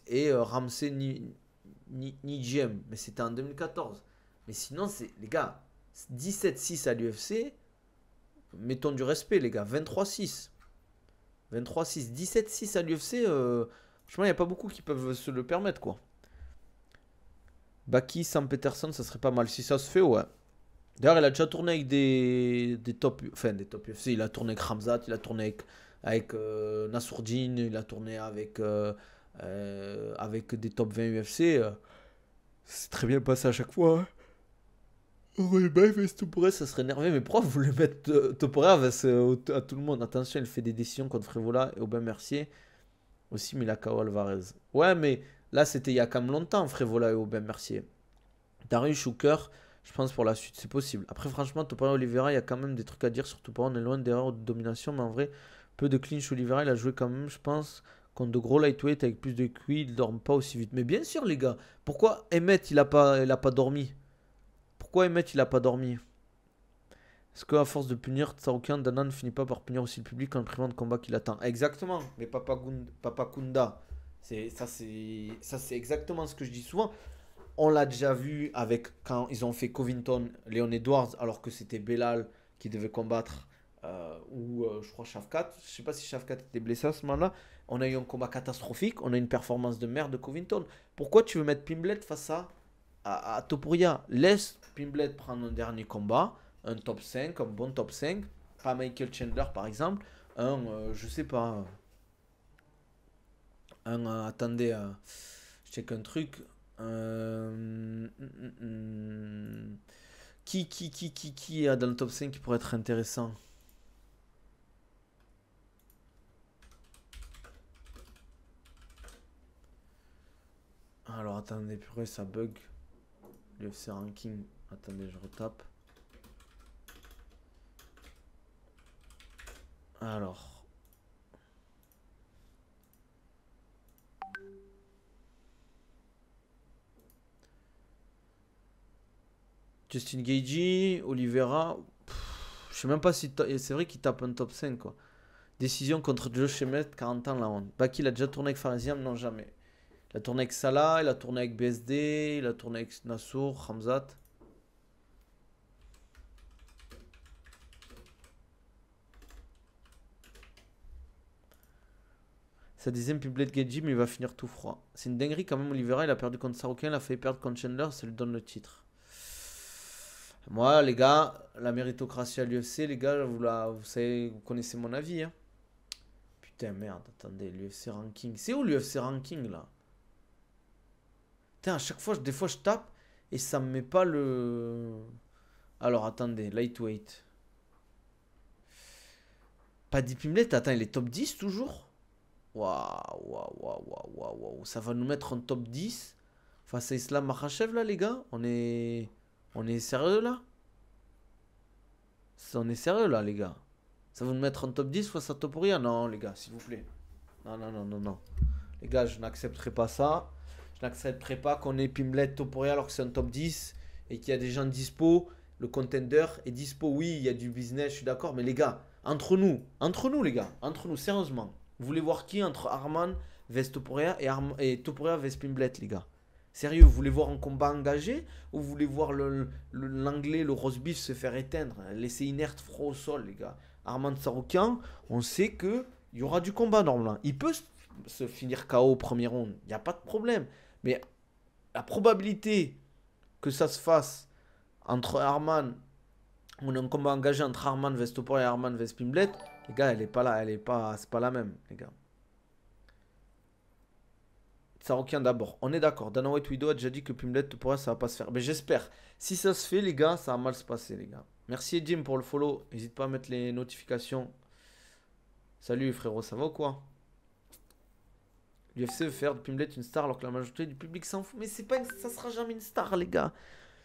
Et Ramsey Nijiem, mais c'était en 2014. Mais sinon, c'est les gars, 17-6 à l'UFC, mettons du respect, les gars, 23-6. 23-6, 17-6 à l'UFC, franchement, il n'y a pas beaucoup qui peuvent se le permettre, quoi. Baki, Sam Peterson, ça serait pas mal. Si ça se fait, ouais. D'ailleurs, il a déjà tourné avec des top, enfin des top UFC. Il a tourné avec Khamzat, il a tourné avec Nassourdine, il a tourné avec des top 20 UFC. C'est très bien passé à chaque fois, hein. Ouais, bref, Topuria, ça serait énervé. Mais pourquoi vous voulez mettre Topuria à tout le monde? Attention, il fait des décisions contre Frevola et Aubin Mercier. Aussi Milakao Alvarez. Ouais, mais là, c'était il y a quand même longtemps, Frevola et Aubin Mercier. Darius Shuker, je pense pour la suite, c'est possible. Après, franchement, Topuria Oliveira, il y a quand même des trucs à dire sur Topuria. On est loin d'erreur ou de domination, mais en vrai, peu de clinch. Oliveira, il a joué quand même, je pense, contre de gros lightweight avec plus de QI, il ne dorment pas aussi vite. Mais bien sûr, les gars, pourquoi Emmett, il a pas dormi? Pourquoi Emmett, il a pas dormi? Est-ce qu'à force de punir Tsaroukian, Dana ne finit pas par punir aussi le public en le privant de combat qu'il attend? Exactement, mais Papa Kunda, ça c'est exactement ce que je dis souvent. On l'a déjà vu avec quand ils ont fait Covington, Leon Edwards, alors que c'était Belal qui devait combattre, ou je crois Shafkat. Je sais pas si Shafkat était blessé à ce moment-là. On a eu un combat catastrophique, on a eu une performance de merde de Covington. Pourquoi tu veux mettre Pimblet face à Topuria? Laisse Pimblet prendre un dernier combat, un top 5, un bon top 5, pas Michael Chandler par exemple, je sais pas, attendez, je check un truc, qui est dans le top 5 qui pourrait être intéressant? Alors attendez, purée, ça bug. l'UFC ranking, attendez, je retape. Alors. Justin Gaethje, Oliveira. Je sais même pas si. C'est vrai qu'il tape un top 5, quoi. Décision contre Josh Emmett, 40 ans la honte. Baki, il a déjà tourné avec Faresiam? Non, jamais. Il a tourné avec Salah, il a tourné avec BSD, il a tourné avec Nassour, Khamzat. Ça disait Pimblett Gedji, mais il va finir tout froid. C'est une dinguerie quand même, Oliveira. Il a perdu contre Saroukian, il a fait perdre contre Chandler, ça lui donne le titre. Moi, les gars, la méritocratie à l'UFC, les gars, vous savez, vous connaissez mon avis. Hein. Putain, merde, attendez, l'UFC ranking. C'est où l'UFC ranking là? Putain, à chaque fois, des fois, je tape et ça me met pas le. Alors, attendez, lightweight. Paddy Pimblett, attends, il est top 10 toujours? Waouh, waouh, waouh, waouh, waouh, waouh. Ça va nous mettre en top 10 face à Islam Makhachev là, les gars? On est sérieux là? On est sérieux là, les gars? Ça va nous mettre en top 10 face à Topuria? Non, les gars, s'il vous plaît. Non, non, non, non, non. Les gars, je n'accepterai pas ça. Je n'accepterai pas qu'on ait Pimblett Topuria alors que c'est un top 10 et qu'il y a des gens dispo. Le contender est dispo, oui, il y a du business, je suis d'accord. Mais les gars, entre nous, les gars, entre nous, sérieusement. Vous voulez voir qui entre Arman vs Topuria et Topuria vs Pimblett, les gars? Sérieux, vous voulez voir un combat engagé ou vous voulez voir l'anglais, le roast beef se faire éteindre, laisser inerte, froid au sol, les gars? Arman Tsarukyan, on sait que il y aura du combat normalement. Il peut se finir KO au premier round, il n'y a pas de problème. Mais la probabilité que ça se fasse entre Arman, on a un combat engagé entre Arman vs Topuria et Arman vs Pimblett, les gars, elle est pas là, c'est pas la même, les gars. Tsarukyan d'abord, on est d'accord. Dana White Widow a déjà dit que Pimblett Topuria ça va pas se faire. Mais j'espère. Si ça se fait, les gars, ça va mal se passer, les gars. Merci Jim pour le follow. N'hésite pas à mettre les notifications. Salut frérot, ça va ou quoi? L'UFC veut faire de Pimblett une star alors que la majorité du public s'en fout. Mais c'est pas ça sera jamais une star, les gars.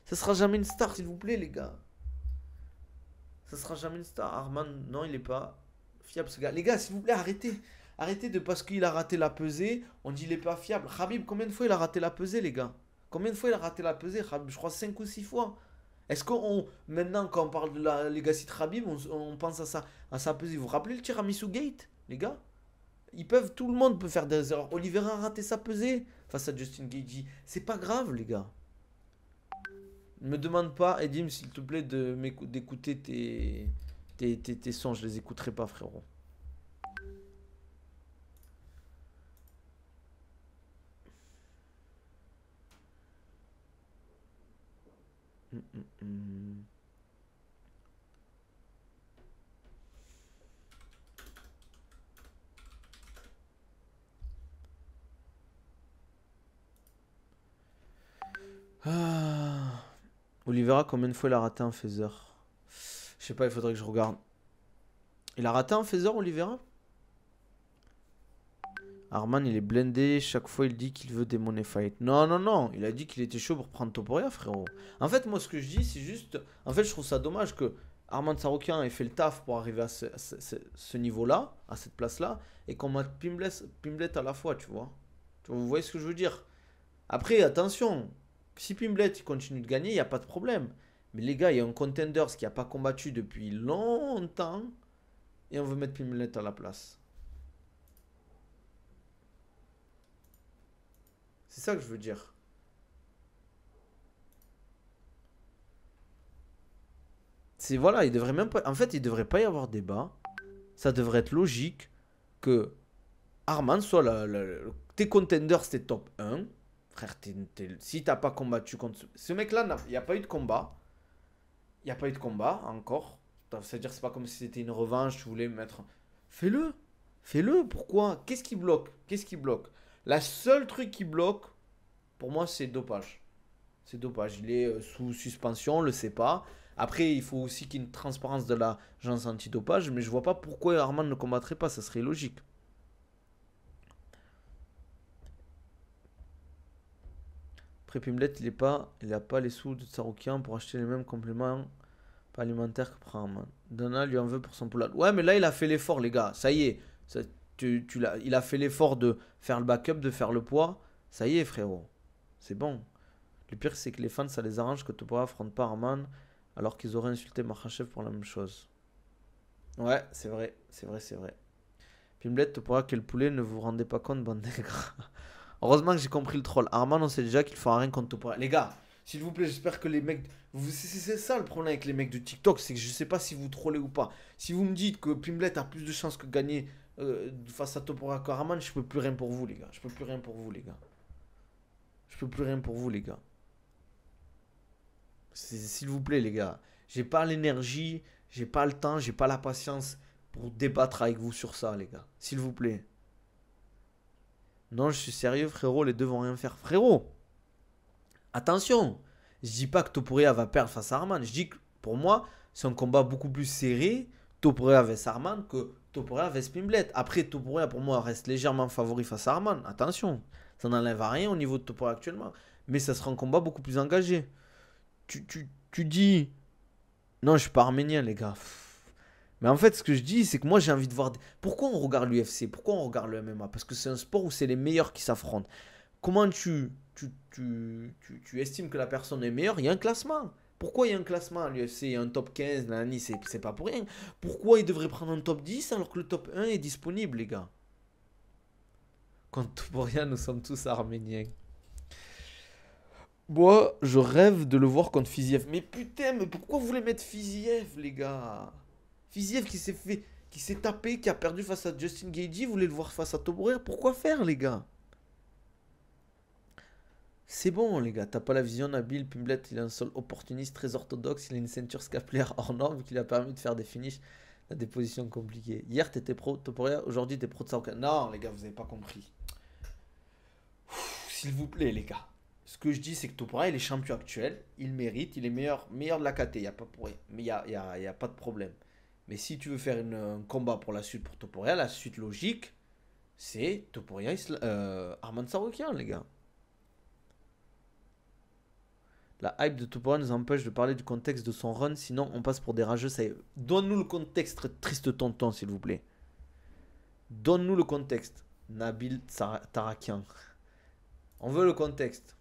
Ça sera jamais une star, s'il vous plaît, les gars. Ça sera jamais une star. Arman, non, il est pas fiable ce gars. Les gars, s'il vous plaît, arrêtez. Arrêtez de parce qu'il a raté la pesée, on dit il est pas fiable. Khabib, combien de fois il a raté la pesée, les gars? Combien de fois il a raté la pesée, Khabib? Je crois 5 ou 6 fois. Est-ce qu'on, maintenant, quand on parle de la legacy de Khabib, on pense à sa pesée? Vous vous rappelez le tiramisu gate, les gars? Tout le monde peut faire des erreurs. Oliveira a raté sa pesée face à Justin Gaethje. C'est pas grave, les gars. Ne me demande pas, Edim, s'il te plaît, d'écouter tes sons. Je les écouterai pas, frérot. Ah. Oliveira, combien de fois il a raté un phaser? Je sais pas, il faudrait que je regarde. Il a raté un phaser, Oliveira? Arman, il est blindé. Chaque fois, il dit qu'il veut des money fight. Non, non, non. Il a dit qu'il était chaud pour prendre Topuria, frérot. En fait, moi, ce que je dis, c'est juste. En fait, je trouve ça dommage que Arman Tsarukyan ait fait le taf pour arriver à ce niveau-là, à cette place-là, et qu'on mette Pimblett à la fois, tu vois. Vous voyez ce que je veux dire? Après, attention. Si Pimblett il continue de gagner, il n'y a pas de problème. Mais les gars, il y a un contender qui n'a pas combattu depuis longtemps, et on veut mettre Pimblett à la place. C'est ça que je veux dire. C'est voilà, il devrait même pas. En fait, il devrait pas y avoir débat. Ça devrait être logique que Arman soit tes contenders, c'était top 1. Frère, si t'as pas combattu contre ce mec-là, il n'y a pas eu de combat. Il n'y a pas eu de combat encore. C'est-à-dire, c'est pas comme si c'était une revanche, tu voulais mettre. Fais-le. Fais-le. Pourquoi? Qu'est-ce qui bloque? Qu'est-ce qui bloque? La seule truc qui bloque, pour moi, c'est dopage. C'est dopage. Il est sous suspension, on le sait pas. Après, il faut aussi qu'il y ait une transparence de l'agence antidopage, mais je vois pas pourquoi Arman ne combattrait pas, ça serait logique. Après Pimblett, il a pas les sous de Tsarukyan pour acheter les mêmes compléments pas alimentaires que pour Arman. Dana lui en veut pour son poulard. Ouais, mais là, il a fait l'effort, les gars. Ça y est. Il a fait l'effort de faire le backup, de faire le poids. Ça y est, frérot. C'est bon. Le pire, c'est que les fans, ça les arrange que Topuria affronte pas Arman alors qu'ils auraient insulté Makhachev pour la même chose. Ouais, c'est vrai. C'est vrai, c'est vrai. Pimblett, Topuria, quel poulet, ne vous rendez pas compte, bande nègre. Heureusement que j'ai compris le troll. Arman, on sait déjà qu'il fera rien contre Topuria. Les gars, s'il vous plaît, j'espère que les mecs. C'est ça le problème avec les mecs de TikTok, c'est que je sais pas si vous trollez ou pas. Si vous me dites que Pimblett a plus de chances que gagner face à Topuria Karaman, je peux plus rien pour vous, les gars. Je peux plus rien pour vous, les gars. Je peux plus rien pour vous, les gars. S'il vous plaît, les gars. J'ai pas l'énergie, j'ai pas le temps, j'ai pas la patience pour débattre avec vous sur ça, les gars. S'il vous plaît. Non, je suis sérieux, frérot. Les deux vont rien faire. Frérot, attention. Je dis pas que Topuria va perdre face à Arman. Je dis que pour moi, c'est un combat beaucoup plus serré. Topuria vs Arman que Topuria vs Pimblet. Après, Topuria pour moi reste légèrement favori face à Arman. Attention. Ça n'enlève à rien au niveau de Topuria actuellement. Mais ça sera un combat beaucoup plus engagé. Tu dis. Non, je suis pas arménien, les gars. Mais en fait, ce que je dis, c'est que moi, j'ai envie de voir. Pourquoi on regarde l'UFC? Pourquoi on regarde le MMA? Parce que c'est un sport où c'est les meilleurs qui s'affrontent. Comment tu estimes que la personne est meilleure? Il y a un classement. Pourquoi il y a un classement à l'UFC? Il y a un top 15, nanani, c'est pas pour rien. Pourquoi il devrait prendre un top 10 alors que le top 1 est disponible, les gars? Quand pour rien, nous sommes tous arméniens. Moi, je rêve de le voir contre Fiziev. Mais putain, mais pourquoi vous voulez mettre Fiziev, les gars? Fiziev qui s'est tapé, qui a perdu face à Justin Gaethje, vous voulez le voir face à Topuria? Pourquoi faire, les gars? C'est bon, les gars, t'as pas la vision. Nabil Pimblet, il est un seul opportuniste très orthodoxe. Il a une ceinture scapulaire hors norme qui lui a permis de faire des finishes à des positions compliquées. Hier, t'étais pro Topuria, aujourd'hui, t'es pro de Sorokin. Non, les gars, vous avez pas compris. S'il vous plaît, les gars. Ce que je dis, c'est que Topuria, il est champion actuel. Il mérite, il est meilleur de la KT. Y a pas pour rien. Mais y a pas de problème. Mais si tu veux faire un combat pour la suite pour Topuria, la suite logique, c'est Topuria Arman Tsarukyan, les gars. La hype de Topuria nous empêche de parler du contexte de son run, sinon on passe pour des rageux. Ça y est. Donne-nous le contexte, triste tonton, s'il vous plaît. Donne-nous le contexte. Nabil Tarakian. On veut le contexte.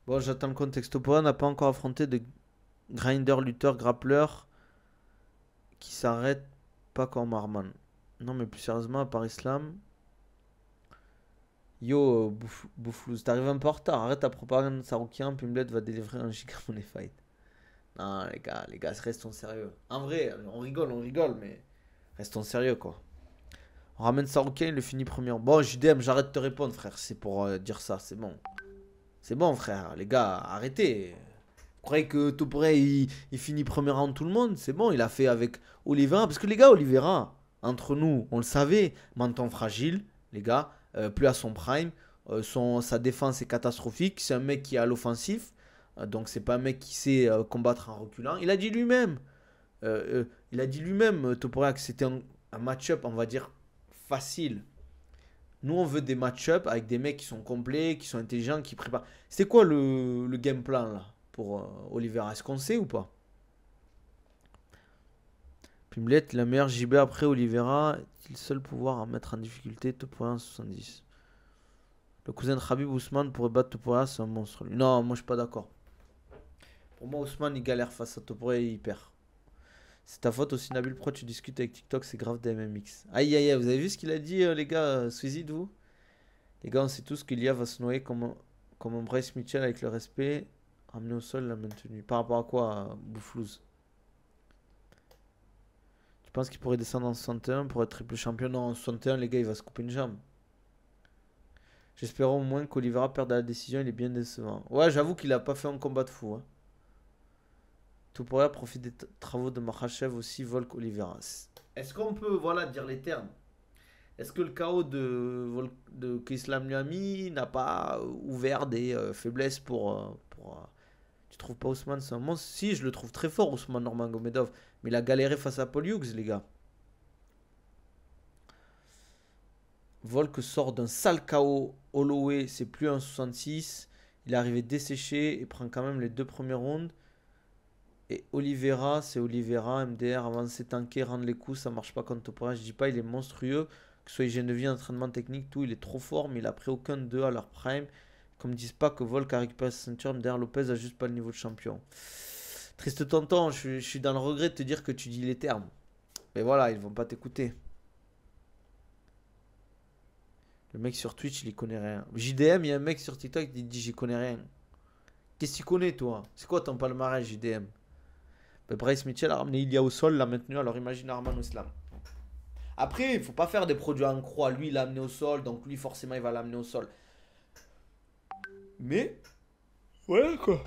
Bon, j'attends le contexte. Topuria n'a pas encore affronté de grinder, lutteur, grappleur qui s'arrête pas comme Arman. Non, mais plus sérieusement, à part Islam. Yo, Bouflouz, t'arrives un peu en retard. Arrête ta propagande, Saroukian. Pimblet va délivrer un giga money fight. Non, les gars, restons sérieux. En vrai, on rigole, mais restons sérieux, quoi. On ramène Saroukian, il le finit premier. Bon, JDM, j'arrête de te répondre, frère. C'est pour dire ça, c'est bon. C'est bon, frère. Les gars, arrêtez. Vous croyez que Topuria, il finit premier round tout le monde? C'est bon, il a fait avec Oliveira. Parce que les gars, Oliveira, entre nous, on le savait, menton fragile, les gars, plus à son prime. Sa défense est catastrophique. C'est un mec qui est à l'offensif. Donc, c'est pas un mec qui sait combattre en reculant. Il a dit lui-même, Topuria, que c'était un match-up, on va dire, facile. Nous, on veut des match-up avec des mecs qui sont complets, qui sont intelligents, qui préparent. C'est quoi le game plan là pour Oliveira? Est-ce qu'on sait ou pas? Pimblet, la meilleure JB après Oliveira, est-il seul pouvoir à mettre en difficulté Topuria en 70? Le cousin de Khabib Ousmane pourrait battre Topuria, c'est un monstre. Lui. Non, moi je suis pas d'accord. Pour moi, Ousmane il galère face à Topuria et il perd. C'est ta faute aussi, Nabil. Pourquoi tu discutes avec TikTok? C'est grave des MMX. Aïe aïe aïe, vous avez vu ce qu'il a dit, les gars? Suicide, vous? Les gars, on sait tous qu'il y a va se noyer comme un Bryce Mitchell avec le respect. Ramené au sol, l'a maintenu. Par rapport à quoi, Bouflouz? Tu penses qu'il pourrait descendre en 61 pour être triple champion? Non, en 61, les gars, il va se couper une jambe. J'espère au moins qu'Oliveira perde à la décision, il est bien décevant. Ouais, j'avoue qu'il a pas fait un combat de fou. Hein. Topuria profite des travaux de Makhachev aussi, Volk Oliveira. Est-ce qu'on peut voilà, dire les termes? Est-ce que le chaos qu'Islam lui a mis n'a pas ouvert des faiblesses pour tu trouves pas Ousmane c'est un monstre? Si, je le trouve très fort, Ousmane Nurmagomedov. Mais il a galéré face à Paul Hughes, les gars. Volk sort d'un sale KO. Holloway, c'est plus un 66. Il est arrivé desséché et prend quand même les deux premiers rounds. Et Oliveira, c'est Oliveira, MDR, avancer, tanker, rendre les coups, ça marche pas contre Topuria. Je dis pas, il est monstrueux. Que ce soit hygiène de vie, entraînement technique, tout, il est trop fort, mais il a pris aucun d'eux à leur prime. Comme disent pas que Volk a récupéré sa ceinture, MDR Lopez a juste pas le niveau de champion. Triste tonton, je suis dans le regret de te dire que tu dis les termes. Mais voilà, ils vont pas t'écouter. Le mec sur Twitch, il y connaît rien. JDM, il y a un mec sur TikTok qui dit j'y connais rien. Qu'est-ce que tu connais, toi? C'est quoi ton palmarès, JDM? Ben, Bryce Mitchell a ramené Ilia au sol, l'a maintenu, alors imagine Arman Islam. Après, il faut pas faire des produits en croix. Lui, il l'a amené au sol, donc lui, forcément, il va l'amener au sol. Mais, voilà quoi.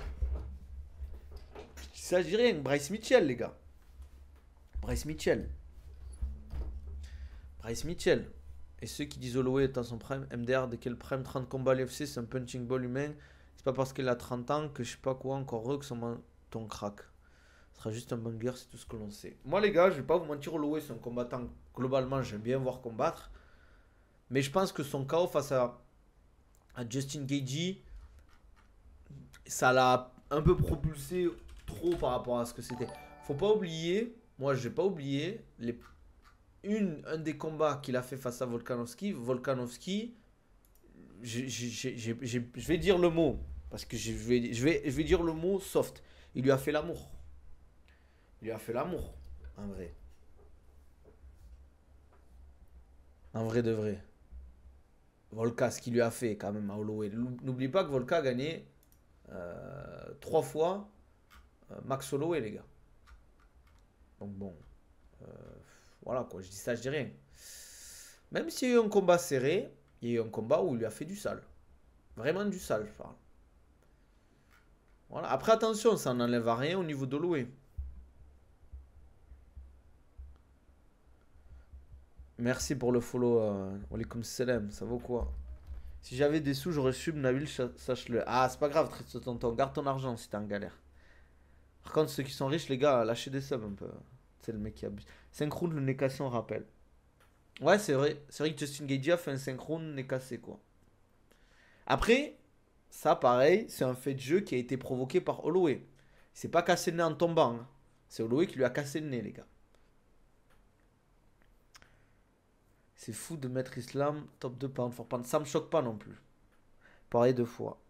Il s'agit rien. Bryce Mitchell, les gars. Bryce Mitchell. Bryce Mitchell. Et ceux qui disent Holloway est à son prime, MDR, dès qu'elle prime 30 combats à l'UFC, c'est un punching ball humain. C'est pas parce qu'elle a 30 ans que je sais pas quoi encore heureux que son menton craque. Ce sera juste un banger, c'est tout ce que l'on sait. Moi, les gars, je vais pas vous mentir, Holloway, c'est un combattant. Globalement, j'aime bien voir combattre. Mais je pense que son KO face à Justin Gaethje, ça l'a un peu propulsé trop par rapport à ce que c'était. Faut pas oublier, moi, je vais pas oublier un des combats qu'il a fait face à Volkanovski. Volkanovski, je vais dire le mot, parce que je vais dire le mot soft. Il lui a fait l'amour. Il lui a fait l'amour, en vrai. En vrai de vrai. Volka, ce qu'il lui a fait quand même à Holloway. N'oublie pas que Volka a gagné 3 fois Max Holloway, les gars. Donc bon, euh, voilà quoi, je dis ça, je dis rien. Même s'il y a eu un combat serré, il y a eu un combat où il lui a fait du sale. Vraiment du sale, je parle. Voilà. Après, attention, ça n'enlève à rien au niveau d'Holloway. Merci pour le follow, Walaikum salam, ça vaut quoi? Si j'avais des sous, j'aurais sub Nabil, sache-le. Ah, c'est pas grave, triste tonton, garde ton argent si t'es en galère. Par contre, ceux qui sont riches, les gars, lâchez des subs un peu. C'est le mec qui abuse. Synchrone, le nez cassé, on rappelle. Ouais, c'est vrai. C'est vrai que Justin Gaethje a fait un synchrone nez cassé, quoi. Après, ça, pareil, c'est un fait de jeu qui a été provoqué par Holloway. Il s'est pas cassé le nez en tombant, hein. C'est Holloway qui lui a cassé le nez, les gars. C'est fou de mettre Islam top 2 pound for pound. Ça me choque pas non plus. Pareil 2 fois.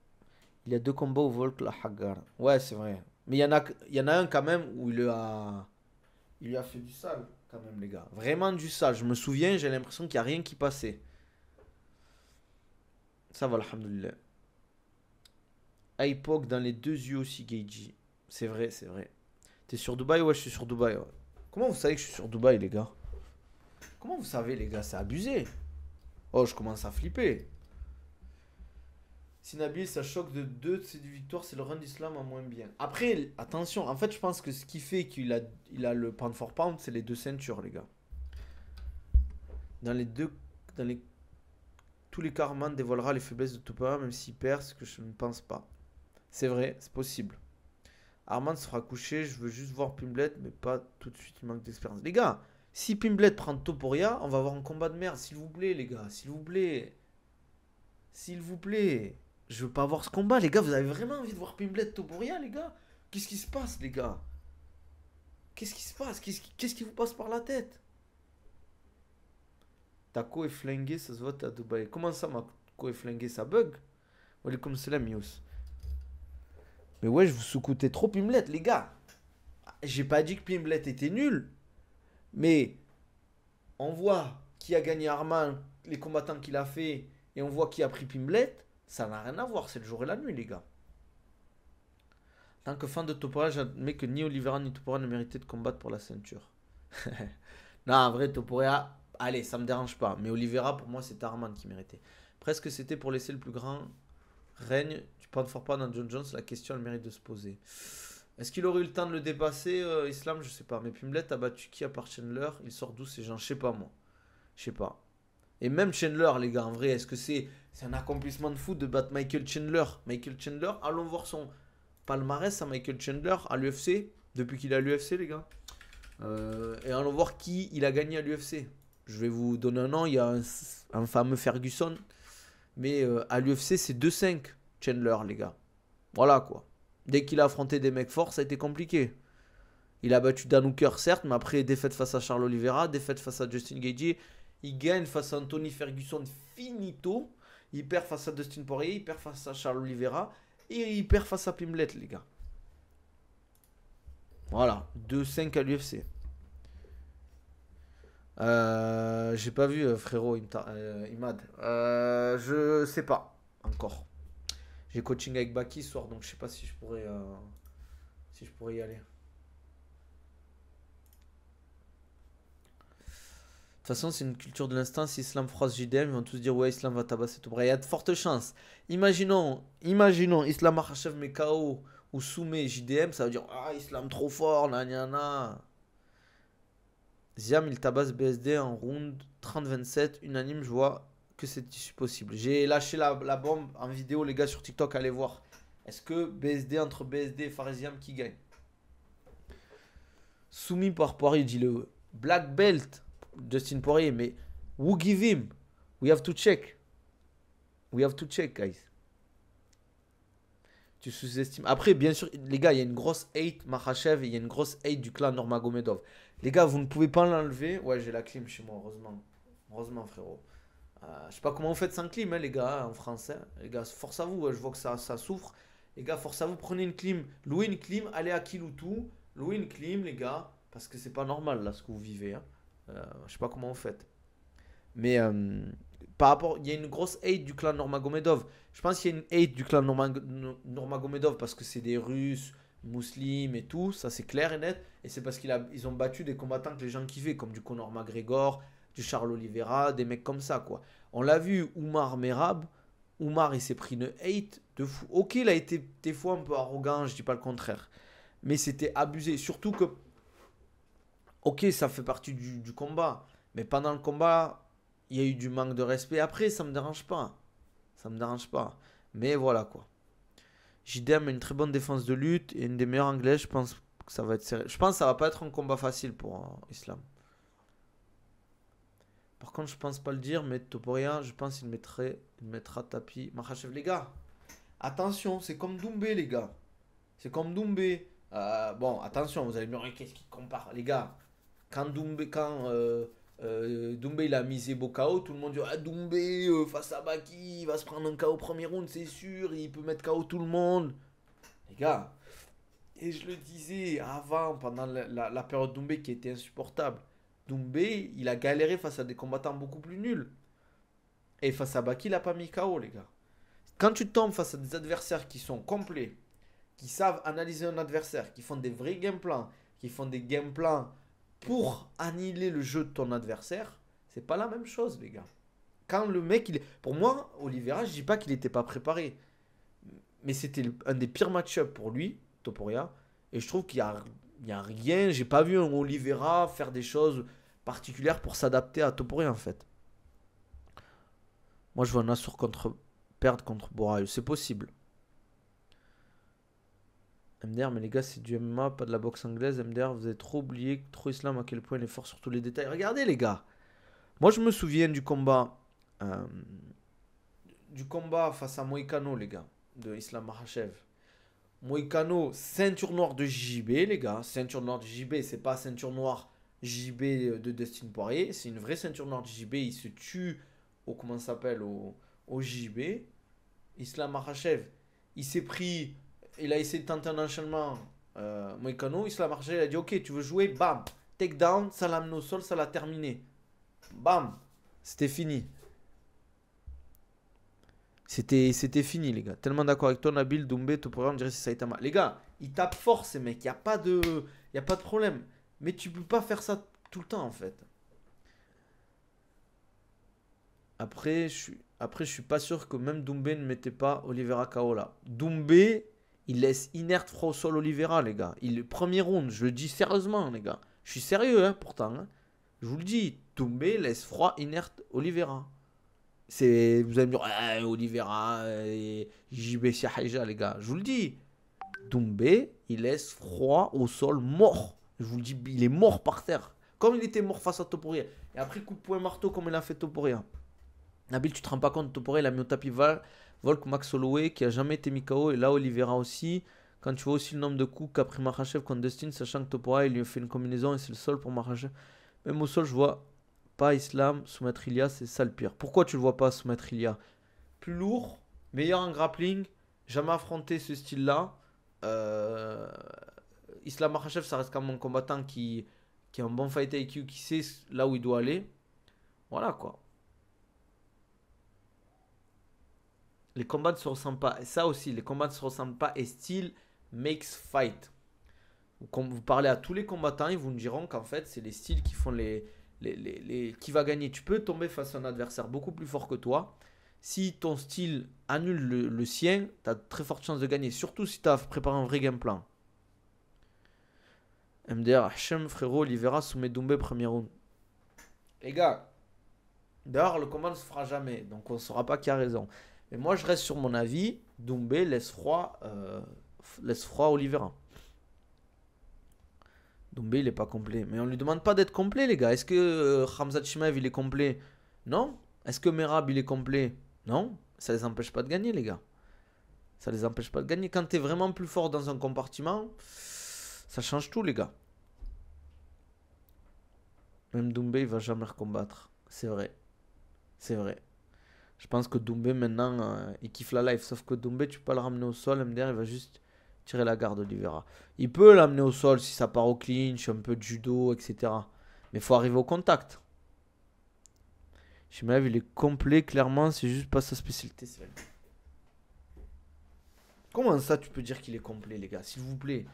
Il y a 2 combats où Volk la Hagar. Ouais, c'est vrai. Mais il y en a un quand même où il lui a fait du sale, quand même, les gars. Vraiment du sale. Je me souviens, j'ai l'impression qu'il n'y a rien qui passait. Ça va, alhamdoulilah. iPog dans les 2 yeux aussi, Gaethje. C'est vrai, c'est vrai. T'es sur Dubaï? Ouais, je suis sur Dubaï. Ouais. Comment vous savez que je suis sur Dubaï, les gars? Comment vous savez, les gars? C'est abusé. Oh, je commence à flipper. Si Nabil, ça choque de 2 de ses victoires, c'est le run d'Islam en moins bien. Après, attention, en fait, je pense que ce qui fait qu'il a le pound for pound, c'est les 2 ceintures, les gars. Dans les deux. Dans les, tous les cas, Arman dévoilera les faiblesses de Topara, même s'il perd, ce que je ne pense pas. C'est vrai, c'est possible. Arman se fera coucher, je veux juste voir Pimblet, mais pas tout de suite, il manque d'expérience. Les gars, si Pimblet prend Topuria, on va avoir un combat de merde, s'il vous plaît, les gars, s'il vous plaît. S'il vous plaît. Je veux pas voir ce combat, les gars. Vous avez vraiment envie de voir Pimblet Topuria, les gars? Qu'est-ce qui se passe, les gars? Qu'est-ce qui se passe? Qu'est-ce qui vous passe par la tête? Taco est flingué, ça se voit, t'es à Dubaï. Comment ça, ma co est flingué? Ça bug? Walaikum salam, Yous. Mais ouais, je vous sous-coutez trop Pimblet, les gars. J'ai pas dit que Pimblet était nul. Mais on voit qui a gagné Arman, les combattants qu'il a fait, et on voit qui a pris Pimblet. Ça n'a rien à voir, c'est le jour et la nuit, les gars. En tant que fan de Topuria, j'admets que ni Oliveira ni Topuria ne méritaient de combattre pour la ceinture. Non, en vrai, Topuria, allez, ça me dérange pas. Mais Oliveira, pour moi, c'était Arman qui méritait. Presque c'était pour laisser le plus grand règne du pound for pound dans John Jones. La question, elle mérite de se poser. Est-ce qu'il aurait eu le temps de le dépasser, Islam? Je sais pas. Mais Pimblet a battu qui à part Chandler? Il sort d'où ces gens? Je sais pas, moi. Je sais pas. Et même Chandler, les gars, en vrai, est-ce que c'est un accomplissement de fou de battre Michael Chandler? Michael Chandler, allons voir son palmarès à Michael Chandler à l'UFC, depuis qu'il est à l'UFC, les gars. Et allons voir qui il a gagné à l'UFC. Je vais vous donner un nom, il y a un fameux Ferguson. Mais à l'UFC, c'est 2-5, Chandler, les gars. Voilà, quoi. Dès qu'il a affronté des mecs forts, ça a été compliqué. Il a battu Dan Hooker, certes, mais après, défaite face à Charles Oliveira, défaite face à Justin Gaethje. Il gagne face à Anthony Ferguson, finito. Il perd face à Dustin Poirier, il perd face à Charles Oliveira. Et il perd face à Pimblet, les gars. Voilà, 2-5 à l'UFC. J'ai pas vu, frérot, Imad. Je sais pas encore. J'ai coaching avec Baki ce soir, donc je sais pas si je pourrais y aller. De toute façon, c'est une culture de l'instant. Si Islam froisse JDM, ils vont tous dire ouais, Islam va tabasser tout bras. Il y a de fortes chances. Imaginons, Islam Makhachev met KO ou soumet JDM, ça veut dire ah, Islam trop fort, na na na. Ziam, il tabasse BSD en round 30-27, unanime, je vois que c'est possible. J'ai lâché la bombe en vidéo, les gars, sur TikTok, allez voir. Est-ce que BSD entre BSD et Faresiam qui gagne? Soumis par Poirier, dit le Black Belt, Justin Poirier, mais who give him? We have to check. We have to check, guys. Tu sous-estimes. Après, bien sûr, les gars, il y a une grosse hate Makhachev et il y a une grosse hate du clan Nurmagomedov. Les gars, vous ne pouvez pas l'enlever. Ouais, j'ai la clim chez moi, heureusement. Heureusement, frérot. Je sais pas comment vous faites sans clim, hein, les gars, en français. Les gars, force à vous, je vois que ça souffre. Les gars, force à vous, prenez une clim. Louez une clim, allez à Kiloutou. Louez une clim, les gars. Parce que c'est pas normal, là, ce que vous vivez. Hein. Je sais pas comment vous faites. Mais par rapport, il y a une grosse hate du clan Nurmagomedov. Je pense qu'il y a une hate du clan Nurmagomedov parce que c'est des Russes, musulmans et tout, ça c'est clair et net. Et c'est parce qu'ils ont battu des combattants que les gens kiffaient, comme du Conor McGregor, du Charles Oliveira, des mecs comme ça quoi. On l'a vu, Oumar Merab, Oumar il s'est pris une hate de fou. Ok, il a été des fois un peu arrogant, je dis pas le contraire. Mais c'était abusé. Surtout que, ok, ça fait partie du combat. Mais pendant le combat, il y a eu du manque de respect. Après, ça me dérange pas. Ça me dérange pas. Mais voilà quoi. JDM a une très bonne défense de lutte et une des meilleures anglaises. Je pense que ça va être serré. Je pense que ça va pas être un combat facile pour Islam. Par contre, je pense pas le dire, mais Topuria, je pense qu'il mettra tapis. Makhachev, les gars. Attention, c'est comme Doumbé, les gars. C'est comme Doumbé. Bon, attention, vous allez me dire, qu'est-ce qui compare, les gars. Quand Doumbé il a misé beau KO, tout le monde dit ah, Doumbé face à Baki, il va se prendre un KO au premier round, c'est sûr, il peut mettre KO tout le monde. Les gars, et je le disais avant, pendant la période Doumbé qui était insupportable. Doumbé, il a galéré face à des combattants beaucoup plus nuls. Et face à Baki, il a pas mis KO, les gars. Quand tu tombes face à des adversaires qui sont complets, qui savent analyser un adversaire, qui font des vrais game plans, qui font des game plans pour annihiler le jeu de ton adversaire, c'est pas la même chose, les gars. Quand le mec, pour moi, Oliveira, je dis pas qu'il était pas préparé, mais c'était un des pires match-ups pour lui, Topuria, et je trouve qu'il y a rien, j'ai pas vu un Oliveira faire des choses particulières pour s'adapter à Topuria, en fait. Moi, je vois Nassour perdre contre Boraï, c'est possible. MDR, mais les gars, c'est du MMA, pas de la boxe anglaise. MDR, vous avez trop oublié, trop islam, à quel point il est fort sur tous les détails. Regardez, les gars. Moi, je me souviens euh, du combat face à Moïcano, les gars, de Islam Makhachev. Moïcano, ceinture noire de JB, les gars. Ceinture noire de JB, c'est pas ceinture noire JB de Dustin Poirier. C'est une vraie ceinture noire de JB. Il se tue comment ça s'appelle, au JB. Islam Makhachev, il s'est pris. Il a essayé de tenter un enchaînement Moïcano, Islam Makhachev, il a dit ok, tu veux jouer, bam, takedown, ça l'a amené au sol, ça l'a terminé. Bam, c'était fini. C'était fini, les gars. Tellement d'accord avec toi, Nabil, Doumbé, Topuria, on dirait que c'est Saitama. Les gars, ils tapent fort, ces mecs, y a pas de problème. Mais tu peux pas faire ça tout le temps, en fait. Après, je suis pas sûr que même Doumbé ne mettait pas Oliveira KO là. Doumbé, il laisse inerte froid au sol Oliveira, les gars. Premier round, je le dis sérieusement, les gars. Je suis sérieux, hein, pourtant. Hein. Je vous le dis, Doumbé laisse froid inerte Oliveira. Vous allez me dire, ah, Oliveira et JB Haja, les gars. Je vous le dis, Doumbé, il laisse froid au sol mort. Je vous le dis, il est mort par terre. Comme il était mort face à Topuria. Et après, coup de poing marteau, comme il a fait Topuria. Nabil, tu te rends pas compte, Topuria, il a mis au tapis Volk Max Holloway qui a jamais été mis KO. Et là, Oliveira aussi. Quand tu vois aussi le nombre de coups qu'a pris Makhachev contre Dustin, sachant que Topuria, il lui a fait une combinaison et c'est le sol pour Makhachev. Même au sol, je vois pas Islam soumettre Ilia, c'est ça le pire. Pourquoi tu le vois pas soumettre Ilia? Plus lourd, meilleur en grappling, jamais affronté ce style-là. Islam Makhachev, ça reste quand même un combattant qui a un bon fight IQ, qui sait là où il doit aller. Voilà quoi. Les combats ne se ressemblent pas. Et ça aussi, les combats ne se ressemblent pas. Et style makes fight. Quand vous parlez à tous les combattants, ils vous diront qu'en fait, c'est les styles qui font qui va gagner. Tu peux tomber face à un adversaire beaucoup plus fort que toi. Si ton style annule le sien, tu as de très fortes chances de gagner. Surtout si tu as préparé un vrai game plan. MDR, Hachem, frérot, Oliveira, soumet Doumbé, premier round. Les gars, d'ailleurs, le combat ne se fera jamais. Donc on ne saura pas qui a raison. Mais moi, je reste sur mon avis. Doumbé laisse froid Oliveira. Doumbé, il est pas complet. Mais on lui demande pas d'être complet, les gars. Est-ce que Khamzat Chimaev, il est complet? Non. Est-ce que Merab, il est complet? Non. Ça les empêche pas de gagner, les gars. Ça les empêche pas de gagner. Quand tu es vraiment plus fort dans un compartiment, ça change tout, les gars. Même Doumbé, il va jamais recombattre. C'est vrai. C'est vrai. Je pense que Doumbé, maintenant, il kiffe la life. Sauf que Doumbé, tu peux pas le ramener au sol. MDR, il va juste tirer la garde Oliveira. Il peut l'amener au sol si ça part au clinch, un peu de judo, etc. Mais il faut arriver au contact. Chimaev, il est complet, clairement, c'est juste pas sa spécialité. Comment ça, tu peux dire qu'il est complet, les gars? S'il vous plaît.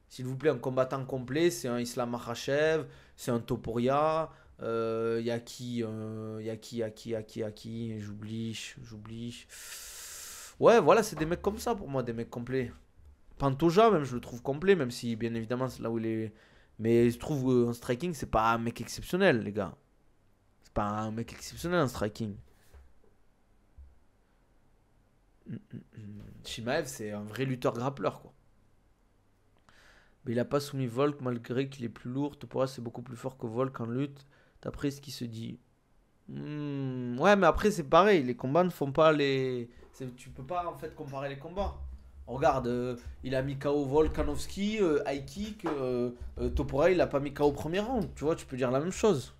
S'il vous plaît, un combattant complet, c'est un Islam Makhachev, c'est un Topuria. Y a qui, J'oublie. Ouais, voilà, c'est des mecs comme ça pour moi, des mecs complets. Pantoja, même, je le trouve complet, même si, bien évidemment, c'est là où il est. Mais je trouve en striking, c'est pas un mec exceptionnel, les gars. C'est pas un mec exceptionnel en striking. Chimaev, c'est un vrai lutteur grappleur, quoi. Mais il a pas soumis Volk malgré qu'il est plus lourd. Topuria, c'est beaucoup plus fort que Volk en lutte. D'après ce qui se dit. Ouais, mais après, c'est pareil. Les combats ne font pas les. Tu peux pas en fait comparer les combats. Regarde, il a mis KO Volkanovski, high kick. Topuria, il a pas mis KO au premier round. Tu vois, tu peux dire la même chose.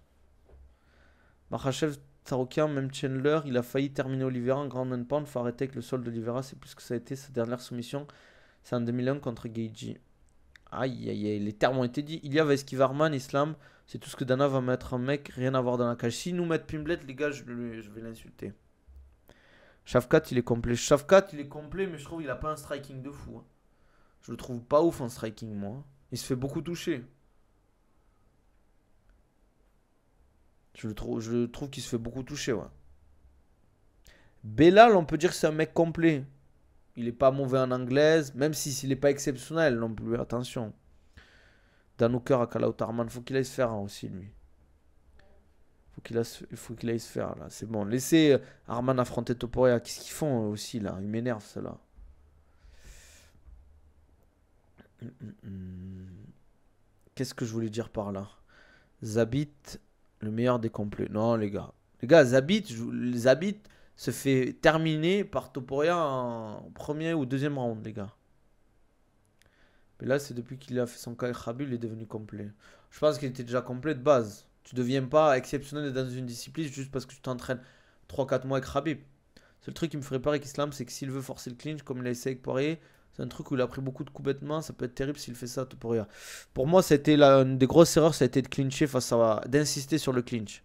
Makhachev, Sarokian, même Chandler, il a failli terminer Oliveira en grand and pound. Faut arrêter avec le sol d'Oliveira. C'est plus que ça a été sa dernière soumission. C'est en 2001 contre Geiji. Aïe, aïe, aïe, les termes ont été dits. Il y a Veskivarman, Islam, c'est tout ce que Dana va mettre un mec, rien à voir dans la cage. Si nous mettent Pimblet, les gars, je vais l'insulter. Shafkat, il est complet. Shafkat, il est complet, mais je trouve qu'il a pas un striking de fou. Hein. Je le trouve pas ouf en striking, moi. Il se fait beaucoup toucher. Je trouve qu'il se fait beaucoup toucher, ouais. Belal, on peut dire que c'est un mec complet. Il est pas mauvais en anglaise, même s'il est pas exceptionnel non plus, attention. Danouker à Kalautarman, faut qu'il aille se faire aussi, lui. Il faut qu'il aille se faire, là. C'est bon. Laissez Arman affronter Topuria. Qu'est-ce qu'ils font aussi, là? Ils m'énervent, ceux-là. Qu'est-ce que je voulais dire par là? Zabit, le meilleur des complets. Non, les gars. Les gars, Zabit se fait terminer par Topuria en premier ou deuxième round, les gars. Mais là, c'est depuis qu'il a fait son cas Khabib, il est devenu complet. Je pense qu'il était déjà complet de base. Tu ne deviens pas exceptionnel dans une discipline juste parce que tu t'entraînes 3-4 mois avec Khabib. C'est le truc qui me ferait peur avec Islam, c'est que s'il veut forcer le clinch, comme il a essayé avec Poirier, c'est un truc où il a pris beaucoup de coups bêtement. Ça peut être terrible s'il fait ça à Topuria. Pour moi, ça a été une des grosses erreurs, ça a été de clincher d'insister sur le clinch.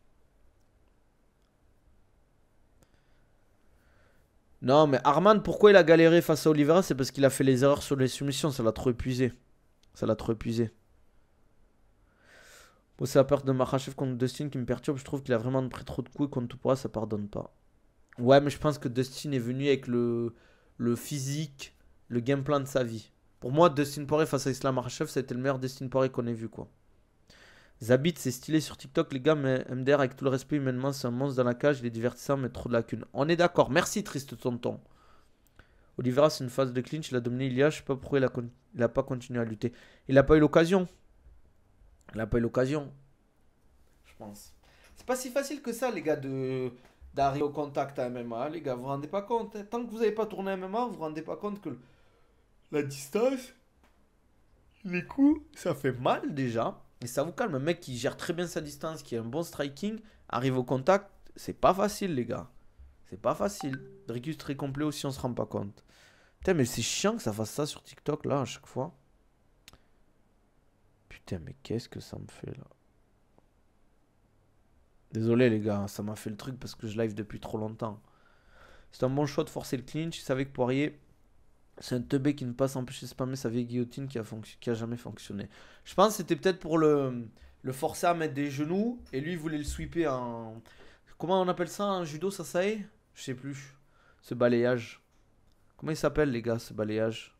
Non, mais Arman, pourquoi il a galéré face à Oliveira? C'est parce qu'il a fait les erreurs sur les soumissions. Ça l'a trop épuisé. Moi, c'est la perte de Makhachev contre Dustin qui me perturbe. Je trouve qu'il a vraiment pris trop de coups et contre Topuria, ça pardonne pas. Ouais, mais je pense que Dustin est venu avec le physique, le game plan de sa vie. Pour moi, Dustin Poirier face à Islam Makhachev, ça a été le meilleur Dustin Poirier qu'on ait vu, quoi. Zabit, c'est stylé sur TikTok, les gars, mais MDR, avec tout le respect, humainement, c'est un monstre dans la cage. Il est divertissant, mais trop de lacunes. On est d'accord. Merci, triste tonton. Oliveira, c'est une phase de clinch. Il a dominé Ilia. Je sais pas pourquoi il a pas continué à lutter. Il a pas eu l'occasion. Je pense. C'est pas si facile que ça, les gars, d'arriver au contact à MMA. Les gars, vous vous rendez pas compte. Tant que vous n'avez pas tourné à MMA, vous vous rendez pas compte que la distance, les coups, ça fait mal déjà. Et ça vous calme. Un mec qui gère très bien sa distance, qui a un bon striking, arrive au contact, c'est pas facile, les gars. C'est pas facile. Dricus très complet aussi, on se rend pas compte. Putain, mais c'est chiant que ça fasse ça sur TikTok, là, à chaque fois. Putain, mais qu'est-ce que ça me fait là? Désolé les gars, ça m'a fait le truc parce que je live depuis trop longtemps. C'est un bon choix de forcer le clinch. Il savait que Poirier, c'est un teubé qui ne passe empêcher de spammer sa vieille guillotine qui a jamais fonctionné. Je pense que c'était peut-être pour le forcer à mettre des genoux et lui il voulait le sweeper en. Comment on appelle ça en judo, Sasae? Je sais plus. Ce balayage. Comment il s'appelle les gars, ce balayage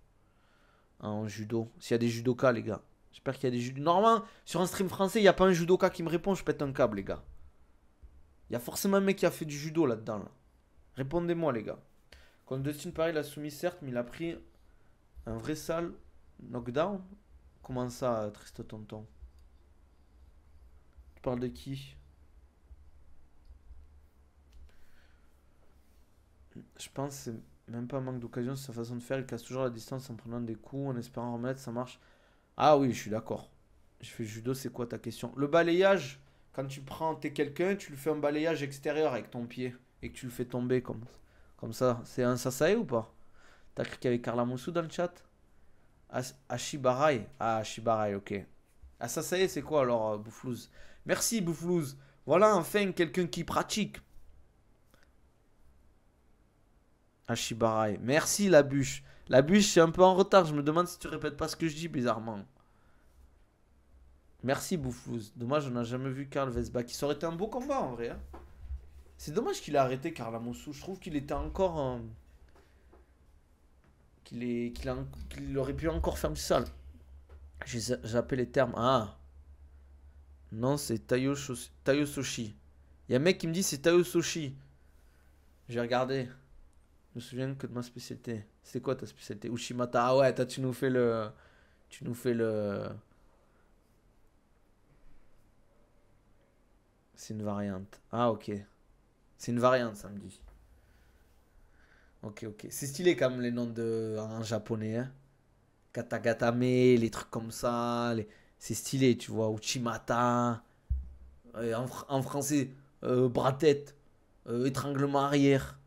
en judo? S'il y a des judokas les gars. J'espère qu'il y a des judokas. Normalement, sur un stream français, il n'y a pas un judoka qui me répond, je pète un câble les gars. Il y a forcément un mec qui a fait du judo là-dedans. Là. Répondez-moi les gars. Quand Dustin Poirier l'a soumis certes, mais il a pris un vrai sale knockdown. Comment ça, triste tonton? Tu parles de qui? Je pense que c'est même pas un manque d'occasion, c'est sa façon de faire. Il casse toujours la distance en prenant des coups, en espérant remettre, ça marche. Ah oui, je suis d'accord. Je fais judo, c'est quoi ta question? Le balayage, quand tu prends, t'es quelqu'un, tu lui fais un balayage extérieur avec ton pied et que tu le fais tomber comme ça. C'est un sasae ou pas? T'as cru qu'il y avait Carla Moussou dans le chat? Ashibarai. Ah, Ashibarai, ok. Ah, sasae, c'est quoi alors, Bouflouz? Merci, Bouflouz. Voilà enfin quelqu'un qui pratique. Ashibarai. Merci, la bûche. La bûche, je suis un peu en retard. Je me demande si tu répètes pas ce que je dis, bizarrement. Merci Bouflouz. Dommage, on n'a jamais vu Karl Vesbach. Ça aurait été un beau combat en vrai. Hein. C'est dommage qu'il a arrêté Karl Amoussou. Je trouve qu'il était encore. Qu'il aurait pu encore faire du sale. J'ai appelé les termes. Ah. Non, c'est Tayo Soshi. Il y a un mec qui me dit c'est Tayo Soshi. J'ai regardé. Je me souviens que de ma spécialité. C'est quoi ta spécialité? Ushimata. Ah ouais, toi tu nous fais le. Tu nous fais le. C'est une variante. Ah ok. C'est une variante, ça me dit. Ok, ok. C'est stylé quand même les noms en japonais. Hein. Katagatame, les trucs comme ça. C'est stylé, tu vois. Uchimata. En français, bras-tête. Étranglement arrière.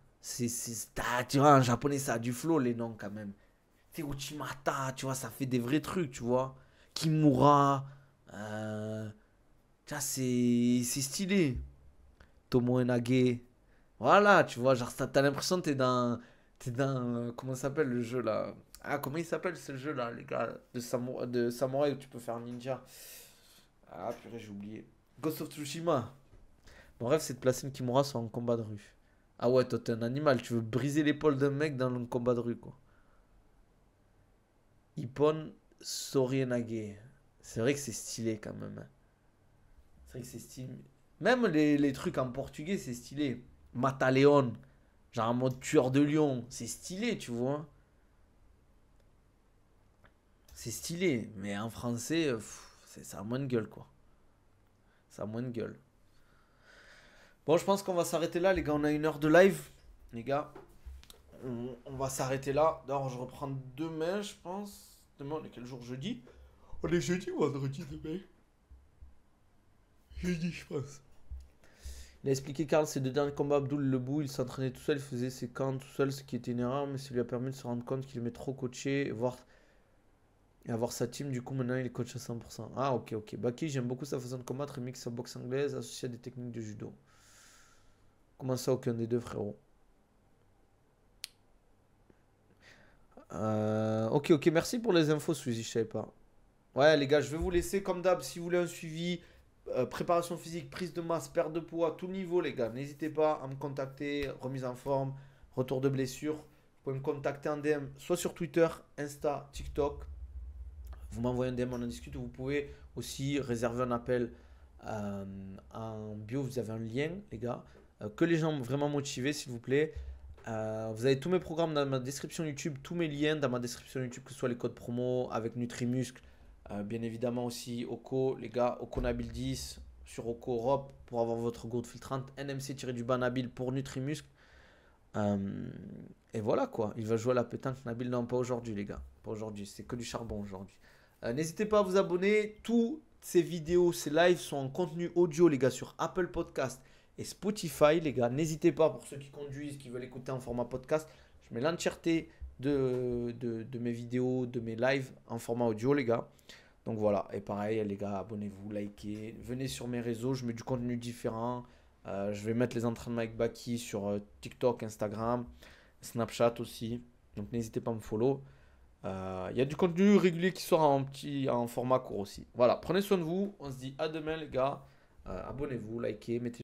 Tu vois, en japonais, ça a du flow, les noms quand même. C'est Uchimata, tu vois, ça fait des vrais trucs, tu vois. Kimura. Tu vois, c'est stylé. Tomo Enage. Voilà, tu vois, genre, t'as l'impression que t'es dans. T'es dans. Comment ça s'appelle le jeu là? Ah, comment il s'appelle ce jeu là, les gars? De samouraï où tu peux faire ninja. Ah, purée, j'ai oublié. Ghost of Tsushima. Mon rêve, c'est de placer une Kimura sur un combat de rue. Ah ouais, toi, t'es un animal. Tu veux briser l'épaule d'un mec dans un combat de rue, quoi. Ippon Sorienage. C'est vrai que c'est stylé quand même. Hein. C'est vrai que c'est stylé. Même les trucs en portugais, c'est stylé. Mataleon. Genre en mode tueur de lion. C'est stylé, tu vois. C'est stylé. Mais en français, ça a moins de gueule, quoi. Ça a moins de gueule. Bon, je pense qu'on va s'arrêter là, les gars. On a 1 heure de live. Les gars, on va s'arrêter là. D'ailleurs, je reprends demain, je pense. Demain, on est quel jour? Jeudi? On est jeudi ou vendredi demain? Jeudi, je pense. Il a expliqué Karl ses 2 derniers combats Abdul Lebou, il s'entraînait tout seul, il faisait ses camps tout seul, ce qui était une erreur, mais ça lui a permis de se rendre compte qu'il aimait trop coacher et avoir sa team. Du coup, maintenant, il est coach à 100%. Ah, ok, ok. Baki, j'aime beaucoup sa façon de combattre, il mixe sa boxe anglaise associée à des techniques de judo. Comment ça, aucun des deux, frérot? Ok, ok, merci pour les infos, Suzy, je savais pas. Ouais, les gars, je vais vous laisser comme d'hab. Si vous voulez un suivi, préparation physique, prise de masse, perte de poids, tout niveau, les gars, n'hésitez pas à me contacter. Remise en forme, retour de blessure. Vous pouvez me contacter en DM, soit sur Twitter, Insta, TikTok. Vous m'envoyez un DM, on en discute. Vous pouvez aussi réserver un appel en bio. Vous avez un lien, les gars. Que les gens vraiment motivés, s'il vous plaît. Vous avez tous mes programmes dans ma description YouTube, tous mes liens dans ma description YouTube, que ce soit les codes promo avec Nutrimuscle, bien évidemment aussi Oko, les gars, Okonabil 10 sur Oko Europe pour avoir votre gourde filtrante, NMC-du-bas Nabil pour Nutrimuscle. Et voilà quoi, il va jouer à la pétanque Nabil, non pas aujourd'hui les gars, pas aujourd'hui, c'est que du charbon aujourd'hui. N'hésitez pas à vous abonner, toutes ces vidéos, ces lives sont en contenu audio les gars sur Apple Podcast et Spotify, les gars. N'hésitez pas pour ceux qui conduisent, qui veulent écouter en format podcast. Je mets l'entièreté de mes vidéos, de mes lives en format audio, les gars. Donc voilà, et pareil les gars, abonnez-vous, likez, venez sur mes réseaux, je mets du contenu différent. Je vais mettre les entraînements avec Baki sur TikTok, Instagram, Snapchat aussi. Donc n'hésitez pas à me follow. Il y a du contenu régulier qui sort en format court aussi. Voilà, prenez soin de vous. On se dit à demain les gars. Abonnez-vous, likez, mettez